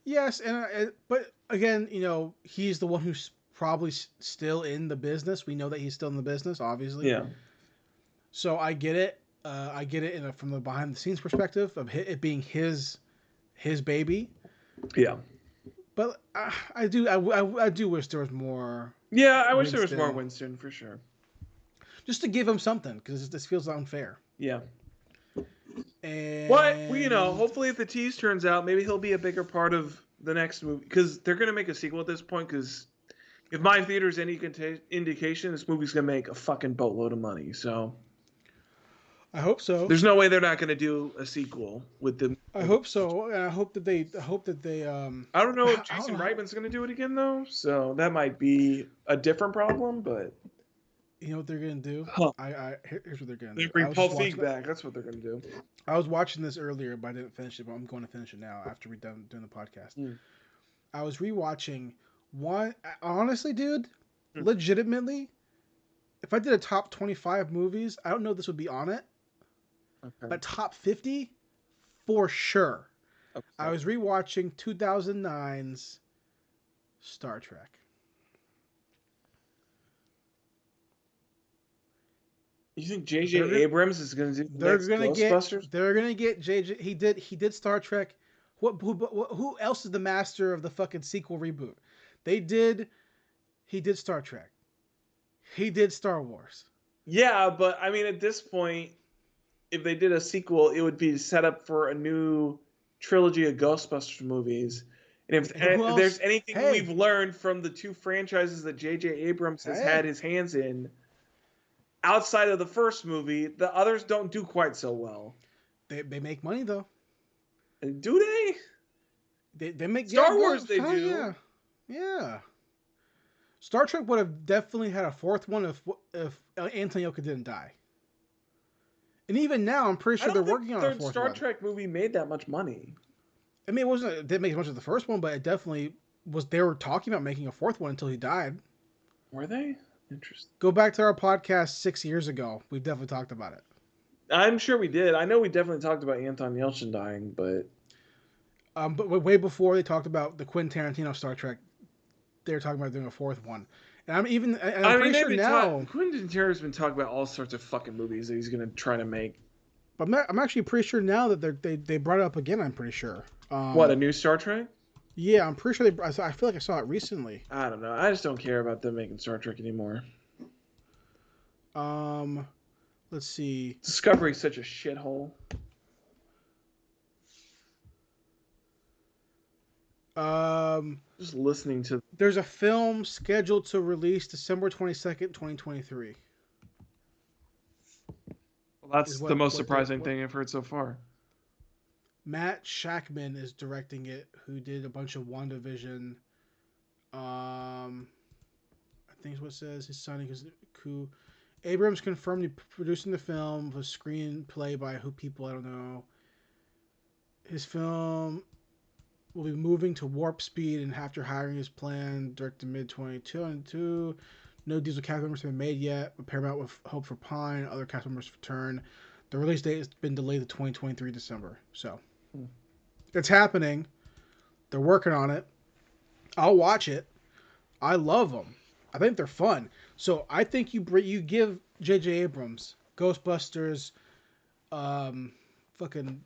B: Yes, but again, you know, he's the one who's probably still in the business. We know that he's still in the business, obviously.
C: Yeah.
B: So I get it. I get it from the behind the scenes perspective of it being his baby.
C: Yeah.
B: But I do wish there was more.
C: Yeah, I wish there was more Winston for sure.
B: Just to give him something, because this feels unfair.
C: Yeah.
B: And
C: Well, you know, hopefully if the tease turns out, maybe he'll be a bigger part of the next movie. Because they're going to make a sequel at this point, because if my theater's any indication, this movie's going to make a fucking boatload of money. So
B: I hope so.
C: There's no way they're not going to do a sequel with them.
B: I hope so. And I hope that they.
C: I don't know if Jason Reitman's going to do it again, though. So that might be a different problem, but...
B: You know what they're gonna do?
C: Huh.
B: Here's what they're gonna
C: They
B: do.
C: bring Paul Feig back. That's what they're gonna do.
B: I was watching this earlier, but I didn't finish it. But I'm going to finish it now after we're done doing the podcast. I was rewatching one. Honestly, dude, legitimately, if I did a top 25 movies, I don't know if this would be on it, but top 50 for sure. Okay. I was rewatching 2009's Star Trek.
C: You think J.J. Abrams is going to do Ghostbusters?
B: They're going to get J.J. He did Star Trek. Who else is the master of the fucking sequel reboot? He did Star Trek. He did Star Wars.
C: Yeah, but I mean, at this point, if they did a sequel, it would be set up for a new trilogy of Ghostbusters movies. And if there's anything we've learned from the two franchises that J.J. Abrams has had his hands in, outside of the first movie, the others don't do quite so well.
B: They make money though.
C: Do they?
B: They make
C: Star Wars. They do.
B: Yeah. Star Trek would have definitely had a fourth one if Anthony Yelchin didn't die. And even now, I'm pretty sure they're working on a fourth
C: Star Trek movie made that much money.
B: I mean, it didn't make as much as the first one, but it definitely was. They were talking about making a fourth one until he died.
C: Were they? Interesting.
B: Go back to our podcast 6 years ago. We definitely talked about it.
C: I'm sure we did. I know we definitely talked about Anton Yelchin dying, but
B: way before they talked about the Quentin Tarantino Star Trek, they were talking about doing a fourth one. And I'm pretty sure now.
C: Quentin Tarantino's been talking about all sorts of fucking movies that he's going to try to make.
B: But I'm actually pretty sure now that they brought it up again. I'm pretty sure.
C: What, a new Star Trek?
B: Yeah, I'm pretty sure I feel like I saw it recently.
C: I don't know. I just don't care about them making Star Trek anymore.
B: Let's see.
C: Discovery's such a shithole. Just listening to.
B: There's a film scheduled to release December 22nd, 2023.
C: Well, that's the most surprising thing I've heard so far.
B: Matt Shackman is directing it, who did a bunch of WandaVision. I think it's what it says. His son is Ku. Abrams confirmed producing the film with a screenplay by who people I don't know. His film. will be moving to warp speed, and after hiring his plan, directed mid-2022. No deals with cast members have been made yet, but Paramount with hope for Pine, other cast members return. The release date has been delayed to 2023 December. So, it's happening. They're working on it. I'll watch it. I love them. I think they're fun. So I think you give J.J. Abrams Ghostbusters, fucking,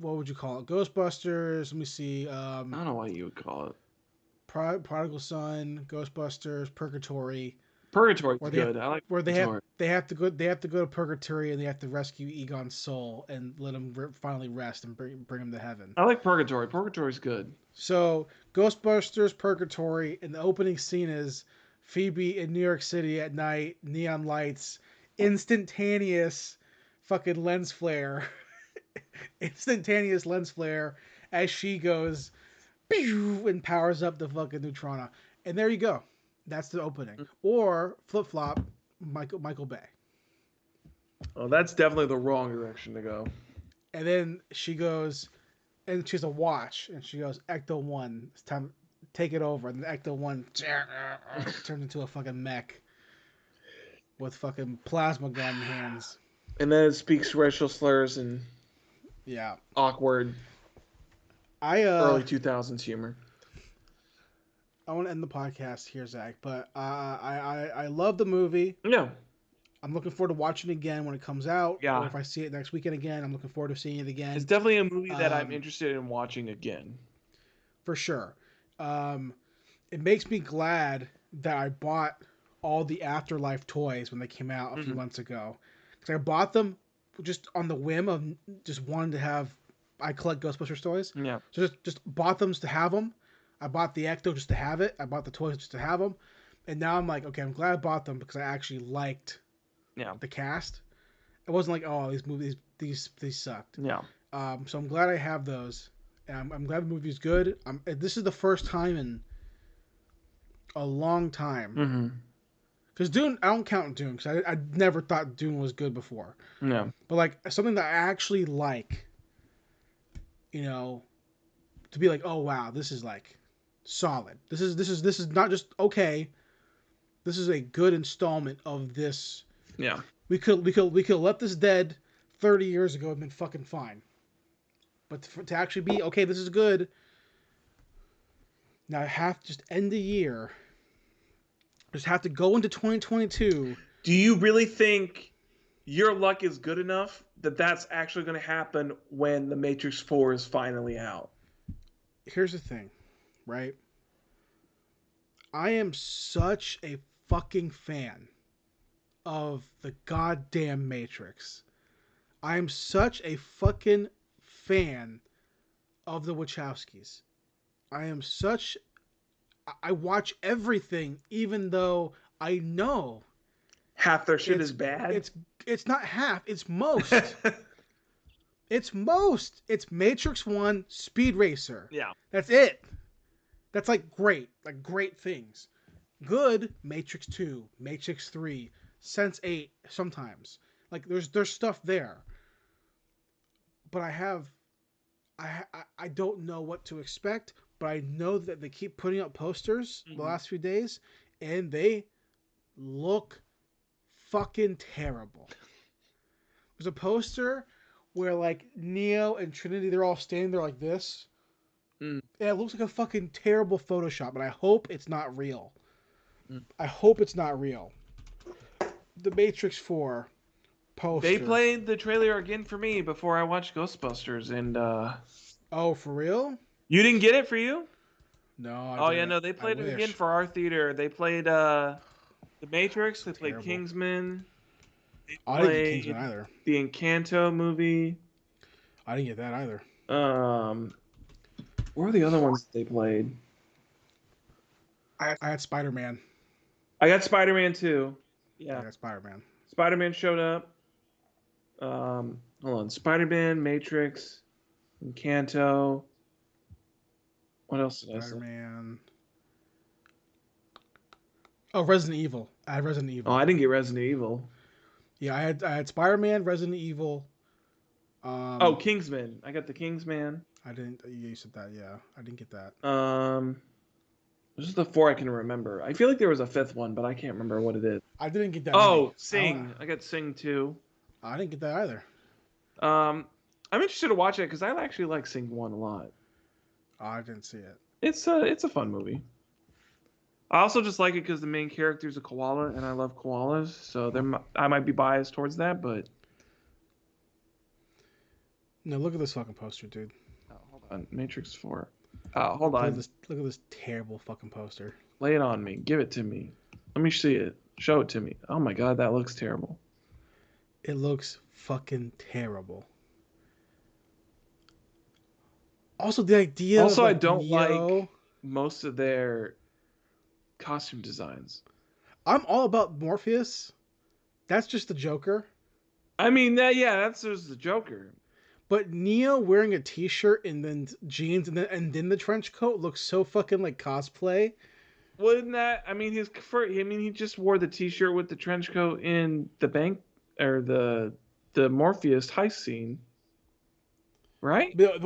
B: what would you call it? Ghostbusters. Let me see.
C: I don't know what you would call it.
B: Prodigal Son, Ghostbusters, Purgatory.
C: Purgatory's
B: Where
C: good. I like
B: where
C: Purgatory.
B: they have to go to Purgatory, and they have to rescue Egon's soul and let him finally rest and bring him to heaven.
C: I like Purgatory. Purgatory's good.
B: So Ghostbusters, Purgatory, and the opening scene is Phoebe in New York City at night, neon lights, instantaneous fucking lens flare, instantaneous lens flare as she goes pew, and powers up the fucking Neutrona, and there you go. That's the opening. Or flip flop, Michael Bay.
C: Oh, that's definitely the wrong direction to go.
B: And then she goes, and she has a watch, and she goes, Ecto 1, it's time, take it over. And the Ecto 1 turns into a fucking mech with fucking plasma gun hands.
C: And then it speaks racial slurs and awkward early 2000s humor.
B: I want to end the podcast here, Zach, but I love the movie.
C: Yeah.
B: I'm looking forward to watching it again when it comes out.
C: Yeah.
B: Or if I see it next weekend again, I'm looking forward to seeing it again.
C: It's definitely a movie that I'm interested in watching again.
B: For sure. It makes me glad that I bought all the Afterlife toys when they came out a few months ago. Because I bought them just on the whim of just wanting to have... I collect Ghostbusters toys.
C: Yeah.
B: So just bought them to have them. I bought the Ecto just to have it. I bought the toys just to have them. And now I'm like, okay, I'm glad I bought them because I actually liked the cast. It wasn't like, oh, these movies, these sucked.
C: Yeah.
B: So I'm glad I have those. And I'm glad the movie's good. This is the first time in a long time. Because Dune, I don't count Dune because I never thought Dune was good before.
C: No.
B: But like something that I actually like, you know, to be like, oh wow, this is like solid. This is not just okay. This is a good installment of this.
C: Yeah.
B: We could let this dead 30 years ago and been fucking fine. But to actually be okay, this is good. Now I have to just end the year. Just have to go into 2022.
C: Do you really think your luck is good enough that that's actually going to happen when The Matrix 4 is finally out?
B: Here's the thing, right? I am such a fucking fan of the goddamn Matrix. I am such a fucking fan of the Wachowskis. I watch everything, even though I know
C: half their shit is bad.
B: It's not half. It's most. It's most. It's Matrix 1, Speed Racer.
C: Yeah.
B: That's it. That's like great things. Good, Matrix 2, Matrix 3, Sense 8 sometimes. Like there's stuff there. But I don't know what to expect, but I know that they keep putting up posters the last few days and they look fucking terrible. There's a poster where like Neo and Trinity, they're all standing there like this. And it looks like a fucking terrible Photoshop, and I hope it's not real. I hope it's not real. The Matrix 4 poster.
C: They played the trailer again for me before I watched Ghostbusters, and
B: oh, for real?
C: You didn't get it for you?
B: No.
C: No, they played it again for our theater. They played The Matrix. They played Kingsman.
B: I didn't get Kingsman either.
C: The Encanto movie.
B: I didn't get that either.
C: What are the other ones they played?
B: I had Spider-Man.
C: I got Spider-Man too. Yeah.
B: I got Spider-Man.
C: Spider-Man showed up. Hold on. Spider-Man, Matrix, Encanto. What else did I say?
B: Spider-Man. Oh, Resident Evil. I had Resident Evil.
C: Oh, I didn't get Resident Evil.
B: Yeah, I had Spider-Man, Resident Evil,
C: Oh, Kingsman. I got the Kingsman.
B: I didn't. You said that, yeah. I didn't get that.
C: This is the 4 I can remember. I feel like there was a 5th one, but I can't remember what it is.
B: I didn't get that.
C: Oh, Sing. I got Sing too.
B: I didn't get that either.
C: I'm interested to watch it because I actually like Sing 1 a lot.
B: Oh, I didn't see it.
C: It's a fun movie. I also just like it because the main character is a koala, and I love koalas, so I might be biased towards that, but...
B: No, look at this fucking poster, dude.
C: Oh, hold on. Matrix 4. Oh, hold on.
B: Look at this terrible fucking poster.
C: Lay it on me. Give it to me. Let me see it. Show it to me. Oh my god, that looks terrible.
B: It looks fucking terrible. Also, the idea.
C: Also,
B: of,
C: I don't
B: Neo,
C: like most of their costume designs.
B: I'm all about Morpheus. That's just the Joker.
C: I mean, that's just the Joker.
B: But Neo wearing a t-shirt and then jeans and then the trench coat looks so fucking like cosplay.
C: Wouldn't that? I mean, he just wore the t-shirt with the trench coat in the bank or the Morpheus heist scene, right?
B: But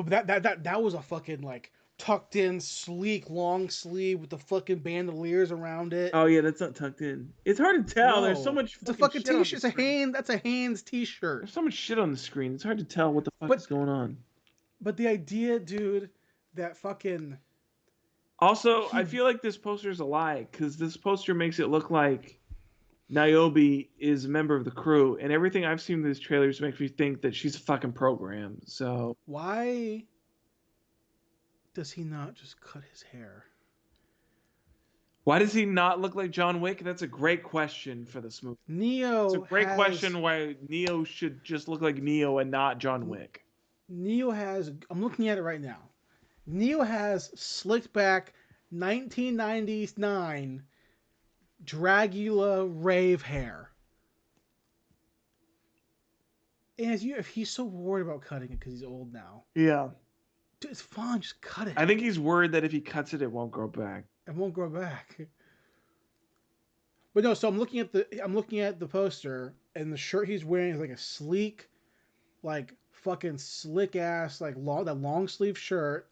B: that was a fucking like tucked in, sleek, long sleeve with the fucking bandoliers around it.
C: Oh yeah, that's not tucked in. It's hard to tell.
B: No,
C: There's so much.
B: It's a fucking
C: shit
B: t-shirt. That's a Hanes t-shirt.
C: There's so much shit on the screen. It's hard to tell what the fuck is going on.
B: But the idea, dude, that fucking.
C: Also, I feel like this poster is a lie because this poster makes it look like Niobe is a member of the crew, and everything I've seen in these trailers makes me think that she's a fucking program. So
B: why does he not just cut his hair?
C: Why does he not look like John Wick? That's a great question for this movie. It's a great question why Neo should just look like Neo and not John Wick.
B: Neo has. I'm looking at it right now. Neo has slicked back 1999 Dragula rave hair. And if he's so worried about cutting it because he's old now.
C: Yeah.
B: Dude, it's fine, just cut it.
C: I think he's worried that if he cuts it, it won't grow back.
B: It won't grow back. But no, so I'm looking at the poster, and the shirt he's wearing is like a sleek, like fucking slick ass, like long sleeve shirt.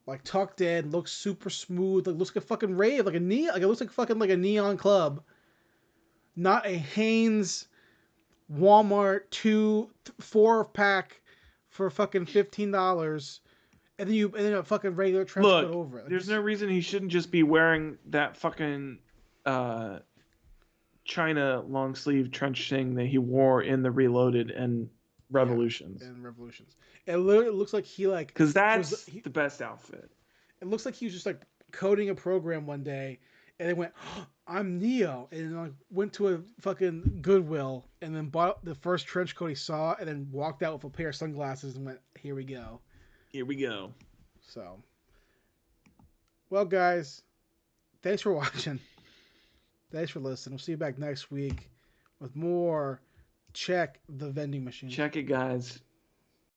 B: Like tucked in, looks super smooth, like looks like a fucking rave, like a neon, like it looks like fucking like a neon club. Not a Hanes Walmart 4-pack for fucking $15, and then a fucking regular trench coat over it. Like,
C: there's no reason he shouldn't just be wearing that fucking China long sleeve trench thing that he wore in the Reloaded and Revolutions.
B: Yeah, and Revolutions. It literally looks like he like
C: because that's the best outfit.
B: It looks like he was just like coding a program one day, and they went, oh, "I'm Neo," and then like went to a fucking Goodwill and then bought the first trench coat he saw, and then walked out with a pair of sunglasses and went, "Here we go."
C: Here we go.
B: So, well, guys, thanks for watching. Thanks for listening. We'll see you back next week with more Check the Vending Machine.
C: Check it, guys.